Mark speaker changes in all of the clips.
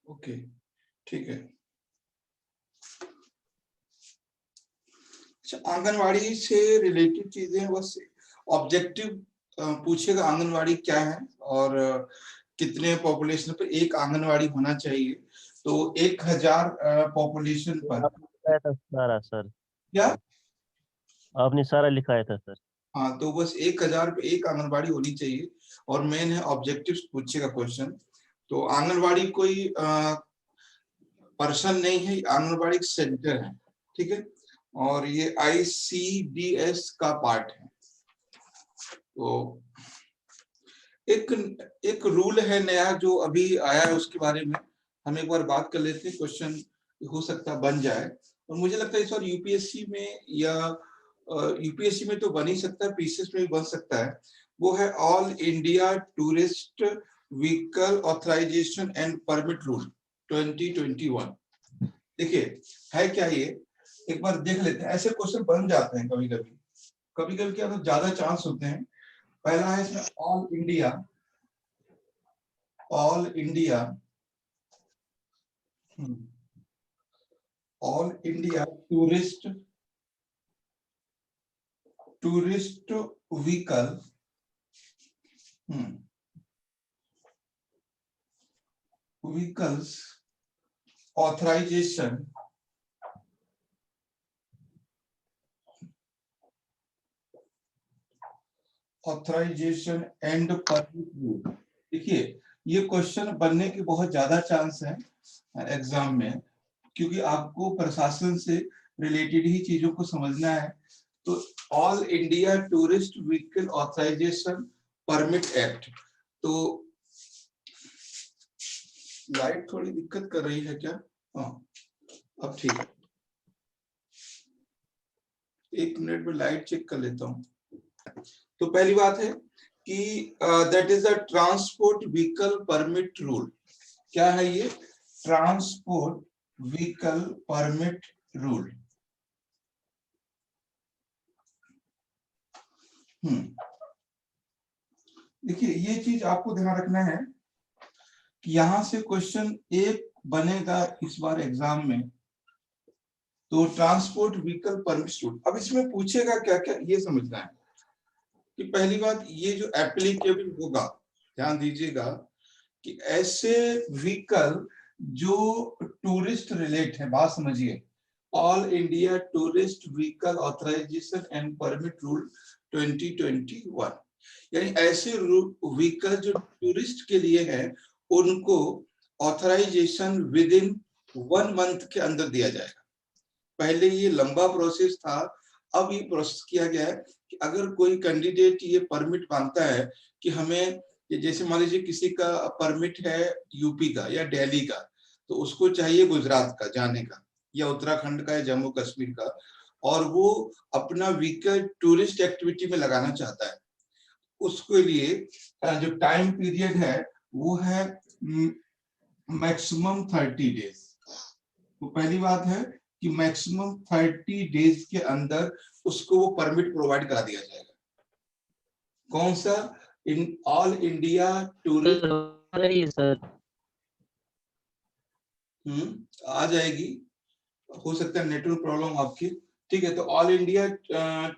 Speaker 1: Okay, ठीक है। अच्छा, आंगनवाड़ी से रिलेटेड चीजें बस ऑब्जेक्टिव पूछेगा, आंगनवाड़ी क्या है और कितने पॉपुलेशन पर एक आंगनवाड़ी होना चाहिए। तो 1000 पॉपुलेशन पर
Speaker 2: आपने लिखाया था सारा सर,
Speaker 1: क्या?
Speaker 2: आपने सारा लिखाया था सर।
Speaker 1: हाँ, तो बस 1000 पे एक आंगनबाड़ी होनी चाहिए और मेन है ऑब्जेक्टिव पूछेगा क्वेश्चन। तो आंगनबाड़ी कोई पर्सन नहीं है, आंगनबाड़ी सेंटर है, ठीक है। और ये ICDS का पार्ट है। तो एक एक रूल है नया जो अभी आया है, उसके बारे में हम एक बार बात कर लेते हैं। क्वेश्चन हो सकता बन जाए और मुझे लगता है इस बार यूपीएससी में या यूपीएससी में तो बन ही सकता है, पीसीएस में भी बन सकता है। वो है all India tourist vehicle authorisation and permit rule 2021। देखिए है क्या ये, एक बार देख लेते हैं। ऐसे क्वेश्चन बन जाते हैं कभी कभी, कभी कभी क्या, तो ज्यादा चांस होते हैं। पहला है इसमें all India tourist vehicle vehicles authorisation and permit rule. देखिए ये क्वेश्चन बनने के बहुत ज्यादा चांस है एग्जाम में, क्योंकि आपको प्रशासन से रिलेटेड ही चीजों को समझना है। तो all India tourist vehicle authorisation permit act. तो लाइट थोड़ी दिक्कत कर रही है क्या? हाँ, अब ठीक है। 1 मिनट में लाइट चेक कर लेता हूँ। तो पहली बात है कि that is the transport vehicle permit rule. क्या है ये? Transport vehicle permit rule. देखिए ये चीज आपको ध्यान रखना है कि यहां से क्वेश्चन एक बनेगा इस बार एग्जाम में। तो ट्रांसपोर्ट व्हीकल परमिट रूल, अब इसमें पूछेगा क्या क्या ये समझना है। कि पहली बात, ये जो एप्लीकेबल होगा, ध्यान दीजिएगा कि ऐसे व्हीकल जो टूरिस्ट रिलेट है, बात समझिए। All India tourist vehicle authorisation and permit rule 2021, यानी ऐसे व्हीकल जो टूरिस्ट के लिए है, उनको ऑथराइजेशन विद इन 1 मंथ के अंदर दिया जाएगा। पहले ये लंबा प्रोसेस था, अब ये प्रोसेस किया गया है कि अगर कोई कैंडिडेट ये परमिट मांगता है कि हमें, जैसे मान लीजिए किसी का परमिट है यूपी का या दिल्ली का, तो उसको चाहिए गुजरात का जाने का, या उत्तराखंड का या जम्मू कश्मीर का, और वो अपना व्हीकल टूरिस्ट एक्टिविटी में लगाना चाहता है। उसके लिए जो टाइम पीरियड है वो है मैक्सिमम 30 डेज। तो पहली बात है कि मैक्सिमम 30 डेज के अंदर उसको वो परमिट प्रोवाइड करा दिया जाएगा। कौन सा? In all India tourist
Speaker 2: sir
Speaker 1: आ जाएगी, हो सकता है नेटवर्क प्रॉब्लम आपकी। ठीक है, तो all India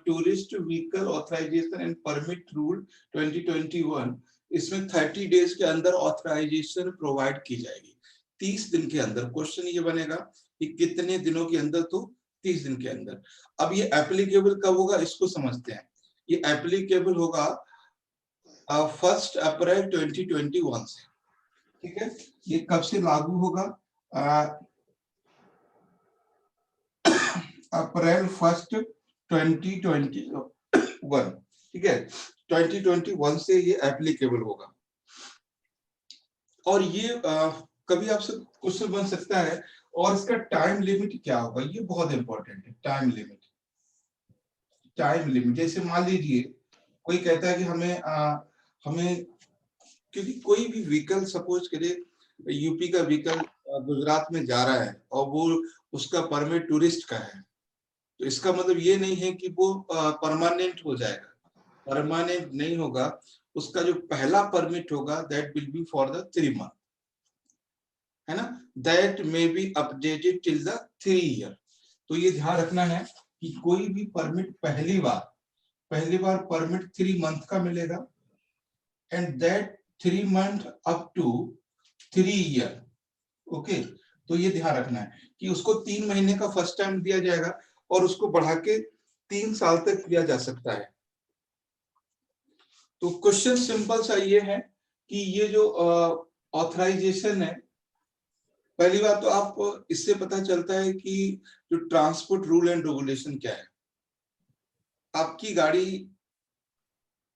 Speaker 1: tourist vehicle authorisation and permit rule 2021, इसमें 30 डेज के अंदर ऑथराइजेशन प्रोवाइड की जाएगी। 30 दिन के अंदर क्वेश्चन ये बनेगा कि कितने दिनों के अंदर, तो 30 दिन के अंदर। अब ये एप्लीकेबल कब होगा इसको समझते हैं। ये एप्लीकेबल होगा 1 अप्रैल 2021 से। ठीक है, ये कब से लागू होगा? अप्रैल 1 2021। ठीक है, 2021 से ये एप्लीकेबल होगा। और ये कभी आपसे क्वेश्चन बन सकता है, और इसका टाइम लिमिट क्या होगा, ये बहुत इंपॉर्टेंट है। टाइम लिमिट, जैसे मान लीजिए कोई कहता है कि हमें, क्योंकि कोई भी व्हीकल सपोज करिए यूपी का व्हीकल गुजरात में जा रहा है और वो उसका परमिट टूरिस्ट का है, तो इसका मतलब ये नहीं है कि वो परमानेंट हो जाएगा। परमानेंट नहीं होगा। उसका जो पहला परमिट होगा that will B for the 3 month. है ना, that may be updated till the 3 year. तो ये ध्यान रखना है कि कोई भी परमिट पहली बार परमिट 3 मंथ का मिलेगा, and that 3 month up to 3 year. Okay, तो ये ध्यान रखना है कि उसको 3 महीने का फर्स्ट टाइम दिया जाएगा और उसको बढ़ा के 3 साल तक दिया जा सकता है। तो क्वेश्चन सिंपल सा ये है कि ये जो ऑथराइजेशन है, पहली बात तो आप इससे पता चलता है कि जो ट्रांसपोर्ट रूल एंड रेगुलेशन क्या है। आपकी गाड़ी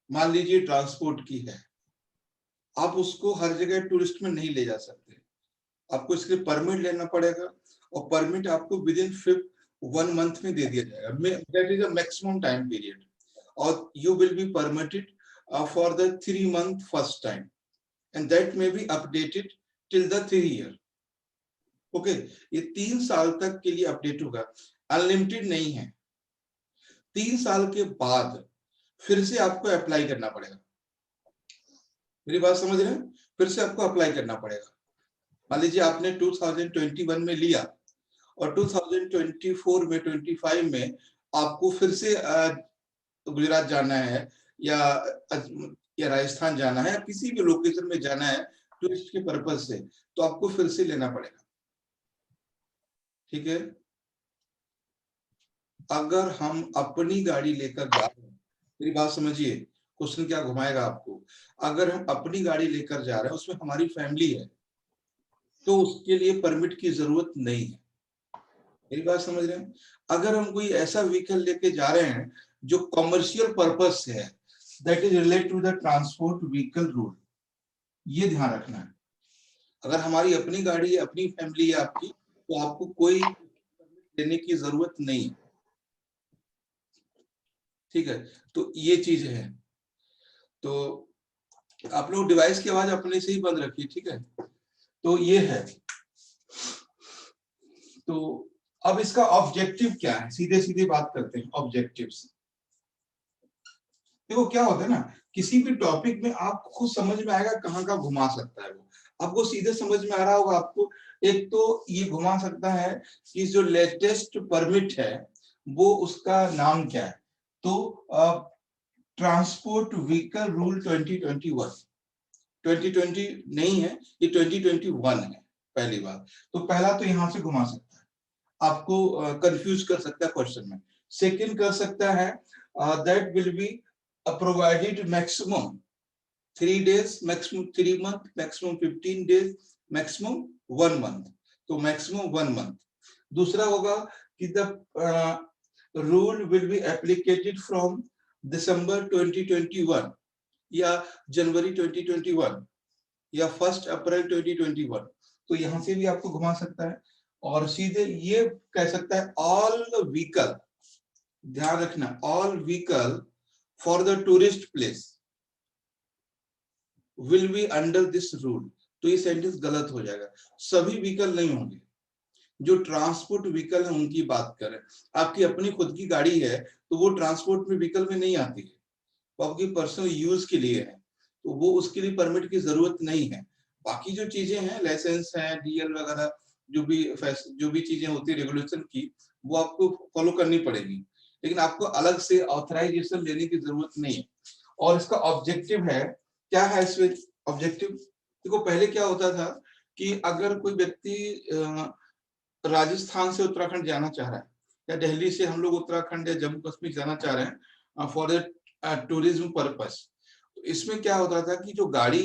Speaker 1: मान लीजिए ट्रांसपोर्ट की है, आप उसको हर जगह टूरिस्ट में नहीं ले जा सकते, आपको इसके लिए परमिट लेना पड़ेगा, और परमिट आपको विद इन 1 मंथ में दे दिया जाएगा। That is a maximum time period, और you will be permitted for the 3 month first time, and that may be updated till the 3 year. Okay, ये 3 साल तक के लिए अपडेट होगा, अनलिमिटेड नहीं है। 3 साल के बाद फिर से आपको अप्लाई करना पड़ेगा। मेरी बात समझ रहे हैं? फिर से आपको अप्लाई करना पड़ेगा। मान लीजिए आपने 2021 में लिया और 2024 में 25 में आपको फिर से गुजरात जाना है या राजस्थान जाना है, किसी भी लोकेशन में जाना है टूरिस्ट के पर्पज से, तो आपको फिर से लेना पड़ेगा। ठीक है, अगर हम अपनी गाड़ी लेकर जा रहे हैं, मेरी बात समझिए, क्वेश्चन क्या घुमाएगा आपको। अगर हम अपनी गाड़ी लेकर जा रहे हैं, उसमें हमारी फैमिली है, तो उसके लिए परमिट की जरूरत नहीं है। मेरी बात समझ रहे हैं? अगर हम कोई ऐसा व्हीकल लेके जा रहे हैं जो कॉमर्शियल पर्पज से है, that is related to the transport vehicle rule, ये ध्यान रखना है। अगर हमारी अपनी गाड़ी है, अपनी फैमिली है आपकी, तो आपको कोई लेने की जरूरत नहीं है। ठीक है, तो ये चीज है। तो आप लोग डिवाइस की आवाज अपने से ही बंद रखिए, ठीक है। तो ये है। तो अब इसका ऑब्जेक्टिव क्या है, सीधे सीधे बात करते हैं ऑब्जेक्टिव्स। देखो क्या होता है ना, किसी भी टॉपिक में आपको खुद समझ में आएगा कहाँ का घुमा सकता है वो। आपको सीधे समझ में आ रहा होगा आपको, एक तो ये घुमा सकता है कि जो लेटेस्ट परमिट है वो उसका नाम क्या है। तो ट्रांसपोर्ट व्हीकल रूल 2021, 2020 नहीं है, ये 2021 है। पहली बात तो पहला तो यहां से घुमा सकता है, आपको कंफ्यूज कर सकता है क्वेश्चन में। सेकंड कर सकता है that will be provided maximum 3 days, maximum 3 month, maximum 15 days, maximum 1 month, तो मैक्सिमम 1 month। दूसरा होगा कि the rule will be applicated from December 2021 या जनवरी 2021 या 1 अप्रैल 2021, तो यहां से भी आपको घुमा सकता है। और सीधे ये कह सकता है ऑल व्हीकल, ध्यान रखना, all vehicle for the tourist place will be under this rule. तो ये सेंटेंस गलत हो जाएगा, सभी व्हीकल नहीं होंगे। जो ट्रांसपोर्ट व्हीकल है उनकी बात करें, आपकी अपनी खुद की गाड़ी है तो वो ट्रांसपोर्ट में व्हीकल में नहीं आती है, वो आपकी पर्सनल यूज के लिए है, तो वो उसके लिए परमिट की जरूरत नहीं है। बाकी जो चीजें हैं, लाइसेंस है, डीएल वगैरह, जो भी चीजें होती है रेगुलेशन की, वो आपको फॉलो करनी पड़ेगी, लेकिन आपको अलग से ऑथराइजेशन लेने की जरूरत नहीं है। और इसका ऑब्जेक्टिव है, क्या है इसमें ऑब्जेक्टिव। देखो पहले क्या होता था कि अगर कोई व्यक्ति राजस्थान से उत्तराखंड जाना चाह रहा है, या दिल्ली से हम लोग उत्तराखंड या जम्मू कश्मीर जाना चाह रहे हैं फॉर टूरिज्म पर्पस, तो इसमें क्या होता था कि जो गाड़ी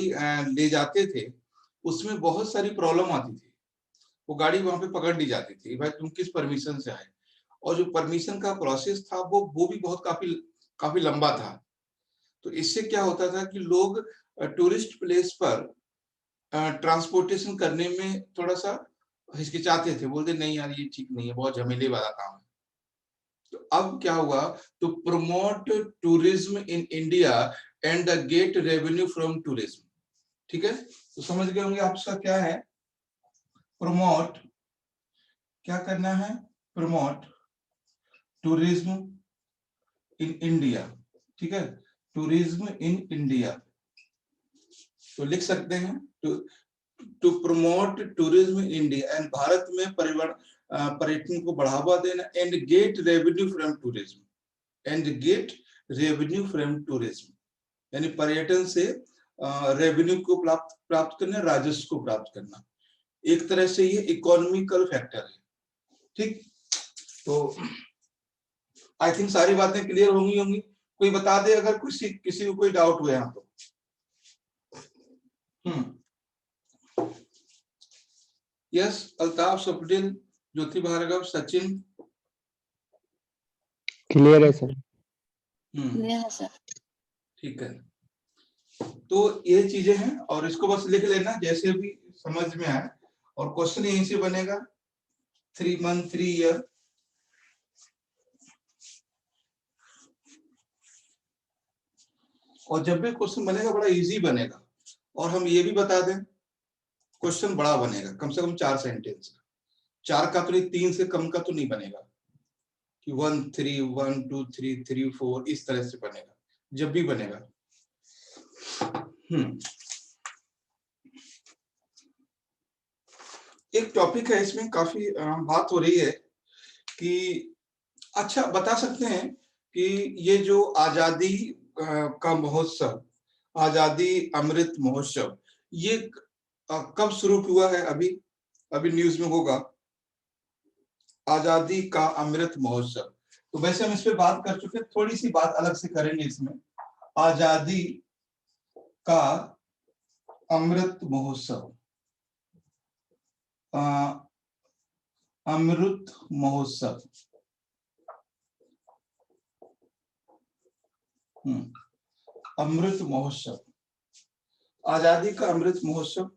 Speaker 1: ले जाते थे उसमें बहुत सारी प्रॉब्लम आती थी। वो गाड़ी वहां पे पकड़ ली जाती थी, भाई तुम किस परमिशन से आए, और जो परमिशन का प्रोसेस था वो भी बहुत काफी काफी लंबा था। तो इससे क्या होता था कि लोग टूरिस्ट प्लेस पर ट्रांसपोर्टेशन करने में थोड़ा सा हिचकिचाते थे, बोलते नहीं यार ये ठीक नहीं है, बहुत झमेले वाला काम है। तो अब क्या हुआ, तो promote tourism in India and the get revenue from tourism. ठीक है, तो समझ गए होंगे आपका क्या है, प्रमोट, क्या करना है, प्रमोट टूरिज्म इन इंडिया। ठीक है, टूरिज्म इन इंडिया, तो लिख सकते हैं to promote tourism in India and Bharat में पर्यटन को बढ़ावा देना and get revenue from tourism यानी पर्यटन से रेवेन्यू को प्राप्त करना, राजस्व को प्राप्त करना। एक तरह से ये इकोनॉमिकल फैक्टर है। ठीक, तो आई थिंक सारी बातें क्लियर होंगी। कोई बता दे अगर किसी को कोई डाउट हुआ यहाँ तो। यस, अल्ताफ, सफदीन, ज्योति भार्गव, सचिन।
Speaker 3: क्लियर है सर।
Speaker 4: क्लियर है सर।
Speaker 1: ठीक है, तो ये चीजें हैं और इसको बस लिख लेना जैसे भी समझ में आए। और क्वेश्चन यहीं से बनेगा 3 month 3 year। और जब भी क्वेश्चन बनेगा बड़ा इजी बनेगा। और हम ये भी बता दें, क्वेश्चन बड़ा बनेगा, कम से कम 4 सेंटेंस का। 4 का तो नहीं, 3 से कम का तो नहीं बनेगा कि 1 3 1 2 3 3 4 इस तरह से बनेगा जब भी बनेगा। एक टॉपिक है इसमें काफी बात हो रही है कि अच्छा बता सकते हैं कि ये जो आजादी का महोत्सव, आजादी अमृत महोत्सव, ये कब शुरू हुआ है? अभी न्यूज में होगा आजादी का अमृत महोत्सव। तो वैसे हम इस पे बात कर चुके, थोड़ी सी बात अलग से करेंगे इसमें। आजादी का अमृत महोत्सव, अमृत महोत्सव, अमृत महोत्सव, आजादी का अमृत महोत्सव।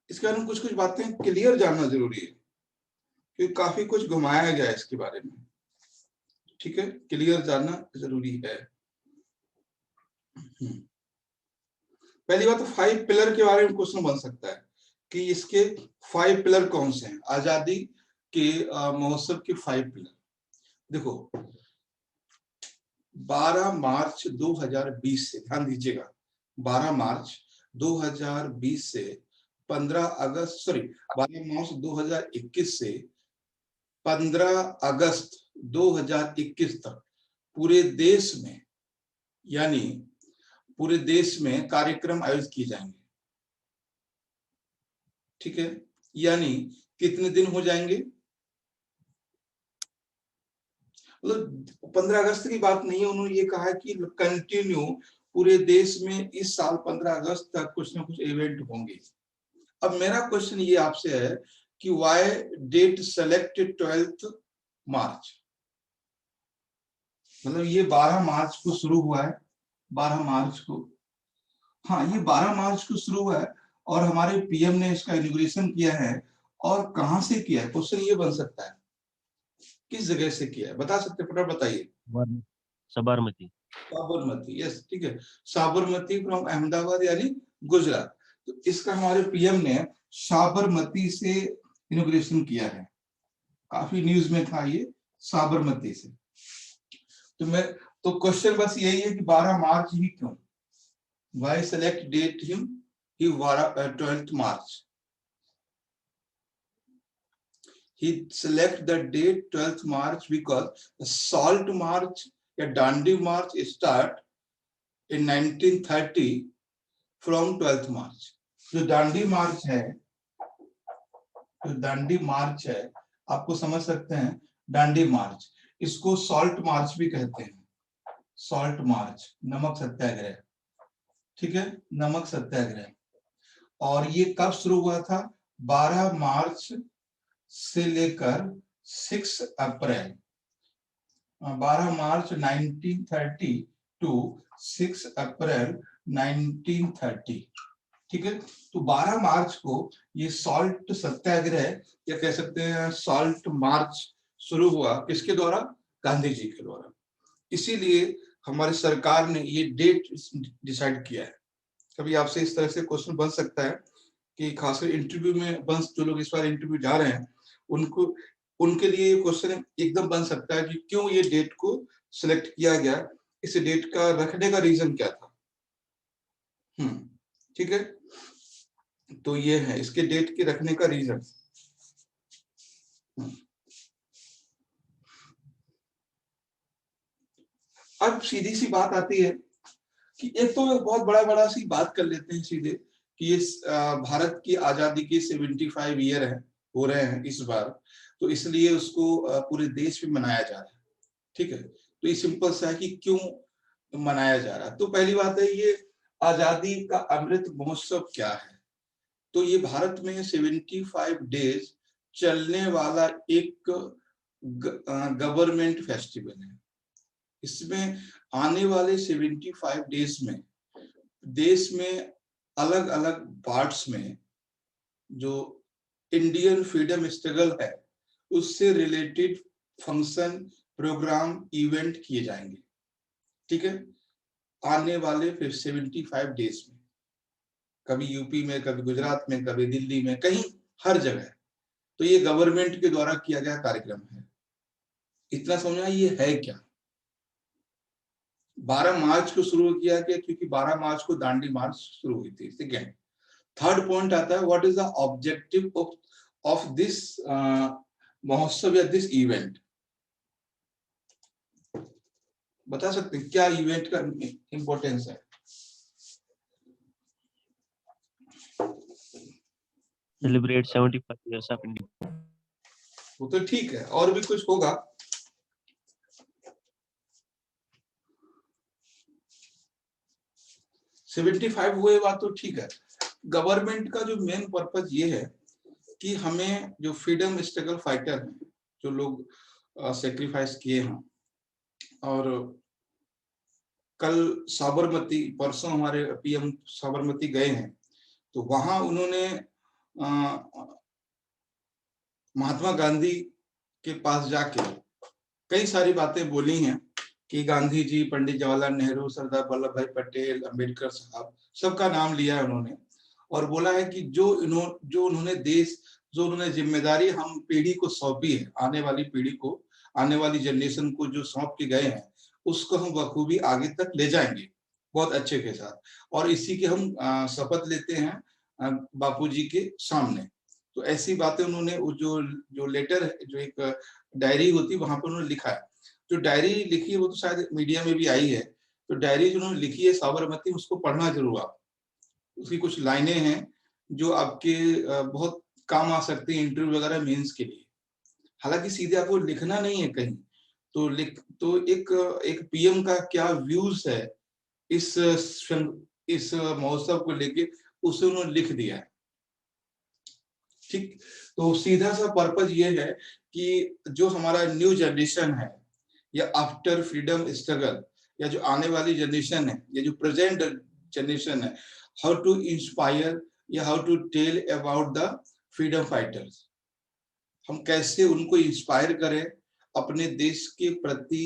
Speaker 1: इसके बारे में कुछ बातें क्लियर जानना जरूरी है क्योंकि काफी कुछ घुमाया गया है इसके बारे में। ठीक है, क्लियर जानना जरूरी है। पहली बात तो 5 पिलर के बारे में क्वेश्चन बन सकता है कि इसके 5 पिलर कौन से हैं। आजादी के महोत्सव के 5 पिलर देखो। 12 मार्च 2020 से, ध्यान दीजिएगा, 12 मार्च 2020 से 12 मार्च 2021 से 15 अगस्त 2021 तक पूरे देश में, यानी पूरे देश में कार्यक्रम आयोजित किए जाएंगे। ठीक है, यानी कितने दिन हो जाएंगे? मतलब 15 अगस्त की बात नहीं है, उन्होंने ये कहा कि कंटिन्यू पूरे देश में इस साल 15 अगस्त तक कुछ ना कुछ इवेंट होंगे। अब मेरा क्वेश्चन ये आपसे है कि व्हाई डेट सेलेक्टेड 12 मार्च? मतलब ये 12 मार्च को शुरू हुआ है, 12 मार्च को, हाँ ये 12 मार्च को शुरू हुआ है और हमारे पीएम ने इसका इनॉग्रेशन किया है। और कहां से किया है? क्वेश्चन ये बन सकता है, किस जगह से किया है? बता सकते, फटाफट बताइए।
Speaker 2: साबरमती।
Speaker 1: साबरमती, यस, ठीक है, साबरमती फ्रॉम अहमदाबाद यानी गुजरात। तो इसका हमारे पीएम ने साबरमती से इनॉग्रेशन किया है, काफी न्यूज में था ये, साबरमती से। तो क्वेश्चन बस यही है कि 12 मार्च ही क्यों? Why select date him? He 12th March. He select the date 12th March because the Salt March या Dandi March start in 1930 from 12th March. जो दांडी मार्च है, जो दांडी मार्च है, आपको समझ सकते हैं दांडी मार्च, इसको सॉल्ट मार्च भी कहते हैं। सॉल्ट मार्च, नमक सत्याग्रह, ठीक है, नमक सत्याग्रह। और ये कब शुरू हुआ था? 12 मार्च से लेकर 6 अप्रैल, 12 मार्च 1930 टू 6 अप्रैल 1930। ठीक है, तो 12 मार्च को ये सॉल्ट सत्याग्रह या कह सकते हैं सॉल्ट मार्च शुरू हुआ, किसके द्वारा? गांधी जी के द्वारा। इसीलिए हमारी सरकार ने ये डेट डिसाइड किया है। कभी आपसे इस तरह से क्वेश्चन बन सकता है कि खासकर इंटरव्यू में जो लोग इस बार इंटरव्यू जा रहे हैं उनके लिए ये क्वेश्चन एकदम बन सकता है कि क्यों ये डेट को सिलेक्ट किया गया, इस डेट का रखने का रीजन क्या था। ठीक है, तो ये है इसके डेट के रखने का रीजन। अब सीधी सी बात आती है कि एक तो बहुत बड़ा बड़ा सी बात कर लेते हैं सीधे कि ये भारत की आजादी के 75 ईयर है, हो रहे हैं इस बार, तो इसलिए उसको पूरे देश में मनाया जा रहा है। ठीक है, तो ये सिंपल सा है कि क्यों मनाया जा रहा है। तो पहली बात है, ये आजादी का अमृत महोत्सव क्या है। तो ये भारत में 75 डेज चलने वाला एक गवर्नमेंट फेस्टिवल है। इसमें आने वाले 75 डेज में देश में अलग अलग पार्ट्स में जो इंडियन फ्रीडम स्ट्रगल है उससे रिलेटेड फंक्शन, प्रोग्राम, इवेंट किए जाएंगे। ठीक है, आने वाले फिर 75 डेज में, कभी यूपी में, कभी गुजरात में, कभी दिल्ली में, कहीं हर जगह। तो ये गवर्नमेंट के द्वारा किया गया कार्यक्रम है। इतना समझना ये है क्या। 12 मार्च को शुरू किया गया क्योंकि 12 मार्च को दांडी मार्च शुरू हुई थी। ठीक है, थर्ड पॉइंट आता है, what is the objective of this महोत्सव या दिस इवेंट। बता सकते हैं क्या इवेंट का इंपॉर्टेंस है।
Speaker 2: Celebrate 75 years of India.
Speaker 1: वो तो ठीक है, और भी कुछ होगा। सेवेंटी फाइव हुए बात तो ठीक है। गवर्नमेंट का जो मेन पर्पज ये है कि हमें जो फ्रीडम स्ट्रगल फाइटर हैं, जो लोग सेक्रीफाइस किए हैं, और कल साबरमती, परसों हमारे पीएम साबरमती गए हैं, तो वहां उन्होंने महात्मा गांधी के पास जाके कई सारी बातें बोली हैं कि गांधी जी, पंडित जवाहरलाल नेहरू, सरदार वल्लभ भाई पटेल, अंबेडकर साहब, सबका नाम लिया है उन्होंने, और बोला है कि जो उन्होंने जिम्मेदारी हम पीढ़ी को सौंपी है, आने वाली पीढ़ी को, आने वाली जनरेशन को जो सौंप के गए हैं, उसको हम बखूबी आगे तक ले जाएंगे बहुत अच्छे के साथ। और इसी के हम शपथ लेते हैं बापूजी के सामने। तो ऐसी बातें उन्होंने जो लेटर है, जो एक डायरी होती है, वहां पर उन्होंने लिखा है। जो डायरी लिखी है वो तो शायद मीडिया में भी आई है। तो डायरी जो उन्होंने लिखी है साबरमती, उसको पढ़ना जरूर आप। उसकी कुछ लाइनें हैं जो आपके बहुत काम आ सकती है इंटरव्यू वगैरह, मेंस के लिए। हालांकि सीधे आपको लिखना नहीं है कहीं, तो एक पीएम का क्या व्यूज है इस महोत्सव को लेके, उसे उन्होंने लिख दिया है। ठीक, तो सीधा सा पर्पज ये है कि जो हमारा न्यू जनरेशन है, या आफ्टर फ्रीडम स्ट्रगल, या जो आने वाली जनरेशन है, या जो प्रेजेंट जनरेशन है, हाउ टू इंस्पायर या how to tell about the freedom fighters. हम कैसे उनको इंस्पायर करें अपने देश के प्रति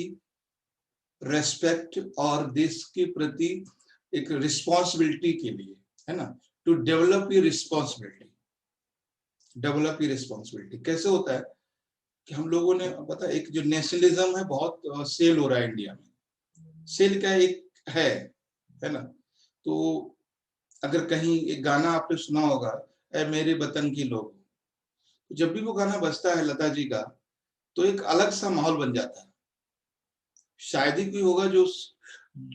Speaker 1: रेस्पेक्ट और देश के प्रति एक रिस्पॉन्सिबिलिटी के लिए, है ना, टू डेवलप ये रिस्पॉन्सिबिलिटी। कैसे होता है कि हम लोगों ने, पता है, एक जो नेशनलिज्म है बहुत सेल हो रहा है इंडिया में। सेल का एक है ना। तो अगर कहीं एक गाना आपने सुना होगा, ऐ मेरे वतन की लोग, तो जब भी वो गाना बजता है लता जी का, तो एक अलग सा माहौल बन जाता है। शायद ही कोई होगा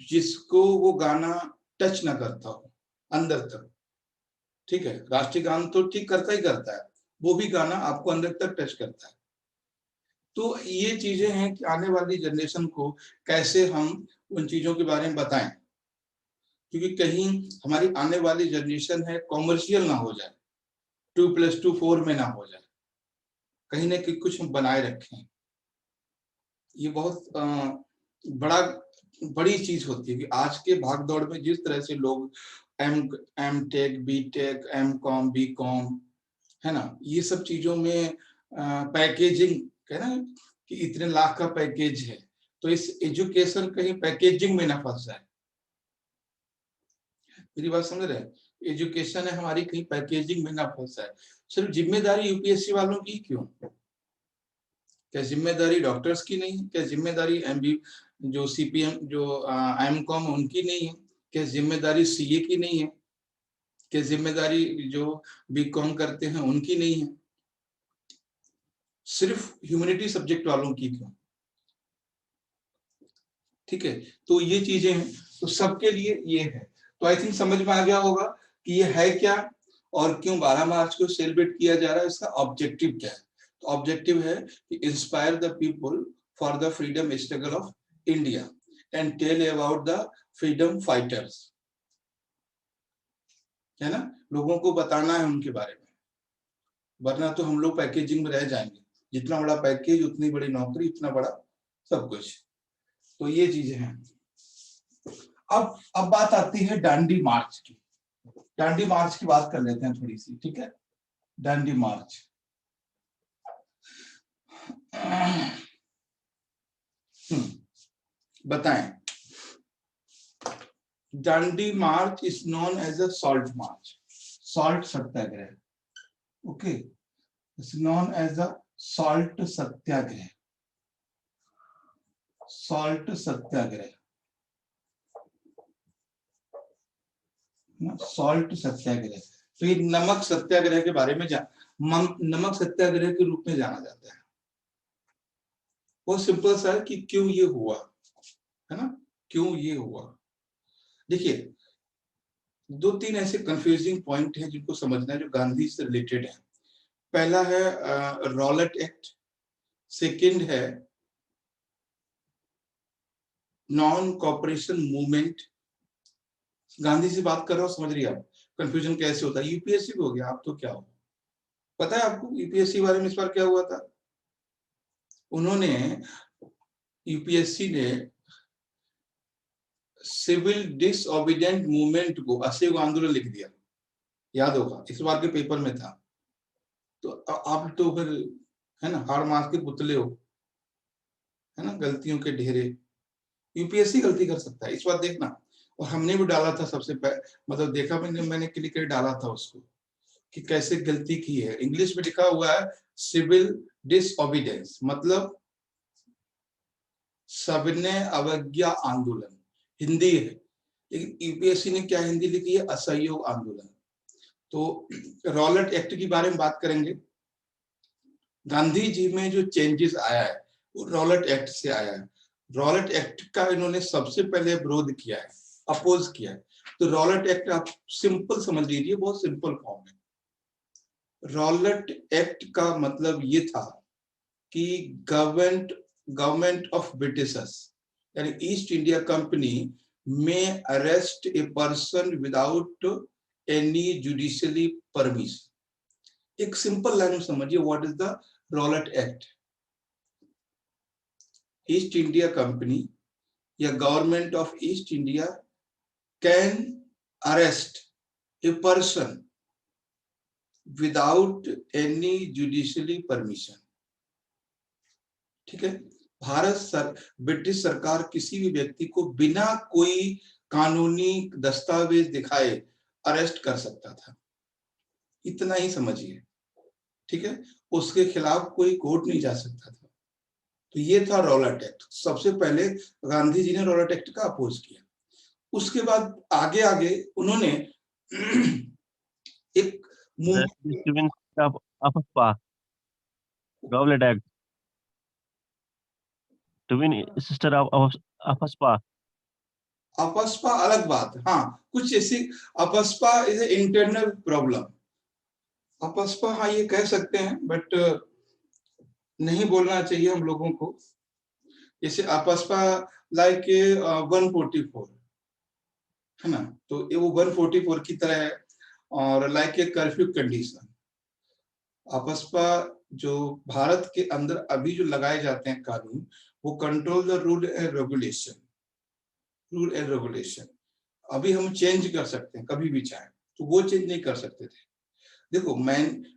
Speaker 1: जिसको वो गाना टच ना करता हो अंदर तक। ठीक है, राष्ट्रीय गान तो ठीक करता ही करता है, वो भी गाना आपको अंदर तक टच करता है। तो ये चीजें हैं कि आने वाली जनरेशन को कैसे हम उन चीजों के बारे में बताएं, क्योंकि कहीं हमारी आने वाली जनरेशन है कॉमर्शियल ना हो जाए, 2+2 4 में ना हो जाए, कहीं ना कहीं कुछ हम बनाए रखें। ये बहुत बड़ी चीज होती है कि आज के भागदौड़ में जिस तरह से लोग M tech, B tech, M com, B com, है ना, ये सब चीजों में पैकेजिंग है ना, कि इतने लाख का पैकेज है, तो इस एजुकेशन कहीं पैकेजिंग में ना फंस जाए। मेरी बात समझ रहे हैं, एजुकेशन है हमारी कहीं पैकेजिंग में ना फंस जाए। सिर्फ जिम्मेदारी यूपीएससी वालों की क्यों, क्या जिम्मेदारी डॉक्टर्स की नहीं? क्या जिम्मेदारी एमबी जो सीपीएम जो एमकॉम उनकी नहीं है? क्या जिम्मेदारी सीए की नहीं है? कि जिम्मेदारी जो बीकॉम करते हैं उनकी नहीं है, सिर्फ ह्यूमैनिटी सब्जेक्ट वालों की क्यों? ठीक है, तो ये चीजें हैं, तो सबके लिए ये है। तो आई थिंक समझ में आ गया होगा कि ये है क्या और क्यों 12 मार्च को सेलिब्रेट किया जा रहा है, इसका ऑब्जेक्टिव क्या है। तो ऑब्जेक्टिव है कि inspire the people for the freedom struggle of India and tell about the freedom fighters, है ना, लोगों को बताना है उनके बारे में, वरना तो हम लोग पैकेजिंग में रह जाएंगे, जितना बड़ा पैकेज उतनी बड़ी नौकरी, इतना बड़ा सब कुछ। तो ये चीजें हैं। अब बात आती है डांडी मार्च की। डांडी मार्च की बात कर लेते हैं थोड़ी सी, ठीक है। डांडी मार्च, बताएं। Dandi march is known as a salt march, salt satyagraha, okay, it's known as a salt satyagraha, salt satyagraha, salt satyagraha. तो ये नमक सत्याग्रह के बारे में नमक सत्याग्रह के रूप में जाना जाता है। वो सिंपल सा है कि क्यों ये हुआ, है ना, क्यों ये हुआ। देखिए, 2-3 ऐसे कंफ्यूजिंग पॉइंट हैं जिनको समझना है, जो गांधी से रिलेटेड है। पहला है रॉलेट एक्ट, सेकंड है नॉन कॉपरेशन मूवमेंट। गांधी से बात कर रहा हूं, समझ रही है आप कंफ्यूजन कैसे होता है। यूपीएससी भी हो गया, आप तो क्या हो, पता है आपको यूपीएससी बारे में इस बार क्या हुआ था? उन्होंने, यूपीएससी ने सिविल डिसओबीडिएंट मूवमेंट को असहयोग आंदोलन लिख दिया, याद होगा, इस बार के पेपर में था। तो आप तो फिर, है ना, हार मार के पुतले हो, है ना, गलतियों के ढेरे। यूपीएससी गलती कर सकता है, इस बार देखना। और हमने भी डाला था सबसे मतलब देखा मैंने क्लिक कर डाला था उसको कि कैसे गलती की है। इंग्लिश में लिखा हुआ है सिविल डिसओबीडियंस, मतलब सविनय अवज्ञा आंदोलन, हिंदी है, लेकिन यूपीएससी ने क्या हिंदी लिखी है, असहयोग आंदोलन। तो रॉलेट एक्ट की बारे में बात करेंगे। गांधी जी में जो चेंजेस आया है वो रॉलेट एक्ट से आया है। रॉलेट एक्ट का इन्होंने सबसे पहले विरोध किया है, अपोज किया है। तो रॉलेट एक्ट आप सिंपल समझ लीजिए, बहुत सिंपल फॉर्म है। रॉलेट एक्ट का मतलब ये था कि गवर्नमेंट ऑफ ब्रिटिशर्स यानी ईस्ट इंडिया कंपनी में arrest a person without any judicially permission. एक सिंपल लाइन में समझिए, what is the Rowlatt act. East India company या government of east India can arrest a person without any judicially permission, ठीक है। British सरकार किसी भी व्यक्ति को बिना कोई कानूनी दस्तावेज दिखाए अरेस्ट कर सकता था, इतना ही समझिए, ठीक है। उसके खिलाफ कोई कोर्ट नहीं जा सकता था। तो ये था रॉलेट एक्ट। सबसे पहले गांधी जी ने रॉलेट एक्ट का अपोज किया। उसके बाद आगे आगे उन्होंने एक
Speaker 2: Rowlatt Act to be sister of Afaspa.
Speaker 1: AFSPA अलग बात, हाँ, कुछ ऐसी AFSPA is internal problem. AFSPA, हाँ, ये कह सकते हैं, बट नहीं बोलना चाहिए हम लोगों को। जैसे अपस्पा लाइक 144, है ना, तो ये वो 144 की तरह है। और like a curfew condition. AFSPA जो भारत के अंदर अभी जो लगाए जाते हैं कानून, वो control the rule and regulation, rule and regulation. अभी हम चेंज कर सकते हैं कभी भी चाहे, तो वो चेंज नहीं कर सकते थे। देखो,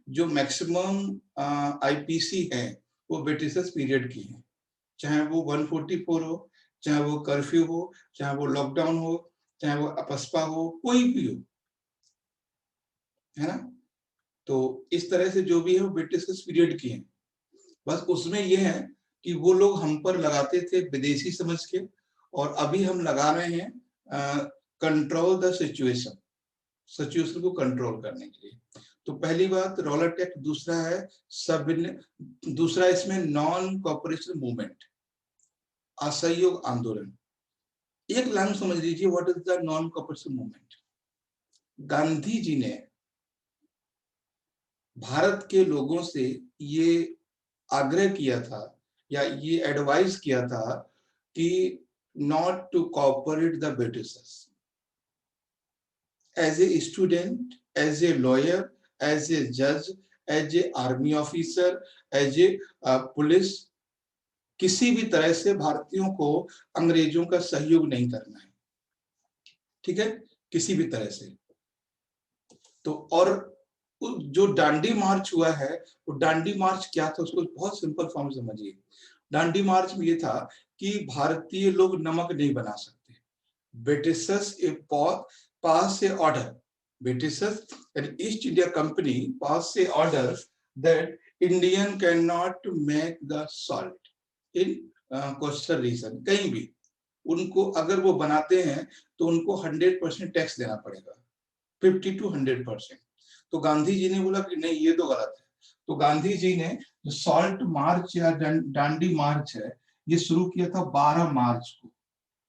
Speaker 1: जो मैक्सिमम आईपीसी है वो ब्रिटिशर्स पीरियड की है, चाहे वो 144 हो, चाहे वो कर्फ्यू हो, चाहे वो लॉकडाउन हो, चाहे वो अपस्पा हो, कोई भी हो, है ना। तो इस तरह से जो भी है वो ब्रिटिशर्स पीरियड की है। बस उसमें ये है कि वो लोग हम पर लगाते थे विदेशी समझ के, और अभी हम लगा रहे हैं कंट्रोल द सिचुएशन, सिचुएशन को कंट्रोल करने के लिए। तो पहली बात रॉलेट एक्ट, दूसरा है दूसरा इसमें नॉन कॉपरेशन मूवमेंट, असहयोग आंदोलन। एक लाइन समझ लीजिए, what is the non cooperation movement. Gandhi ji ने भारत के लोगों से ये आग्रह किया था या ये एडवाइस किया था कि not to cooperate the Britishers. As a student, as a lawyer, as a जज, as a army officer, as a police, किसी भी तरह से भारतीयों को अंग्रेजों का सहयोग नहीं करना है, ठीक है, किसी भी तरह से। तो और जो दांडी मार्च हुआ है, वो दांडी मार्च क्या था, उसको बहुत सिंपल फॉर्म समझिए। दांडी मार्च में ये था कि भारतीय लोग नमक नहीं बना सकते। Britishers pass A order, Britishers and east India company pass A order that Indian can not make the salt in coastal region. कहीं भी उनको अगर वो बनाते हैं तो उनको 100% टैक्स देना पड़ेगा, 50 to 100%। तो गांधी जी ने बोला कि नहीं, ये तो गलत है। तो गांधी जी ने जो सॉल्ट मार्च या दांडी मार्च है, ये शुरू किया था 12 मार्च को,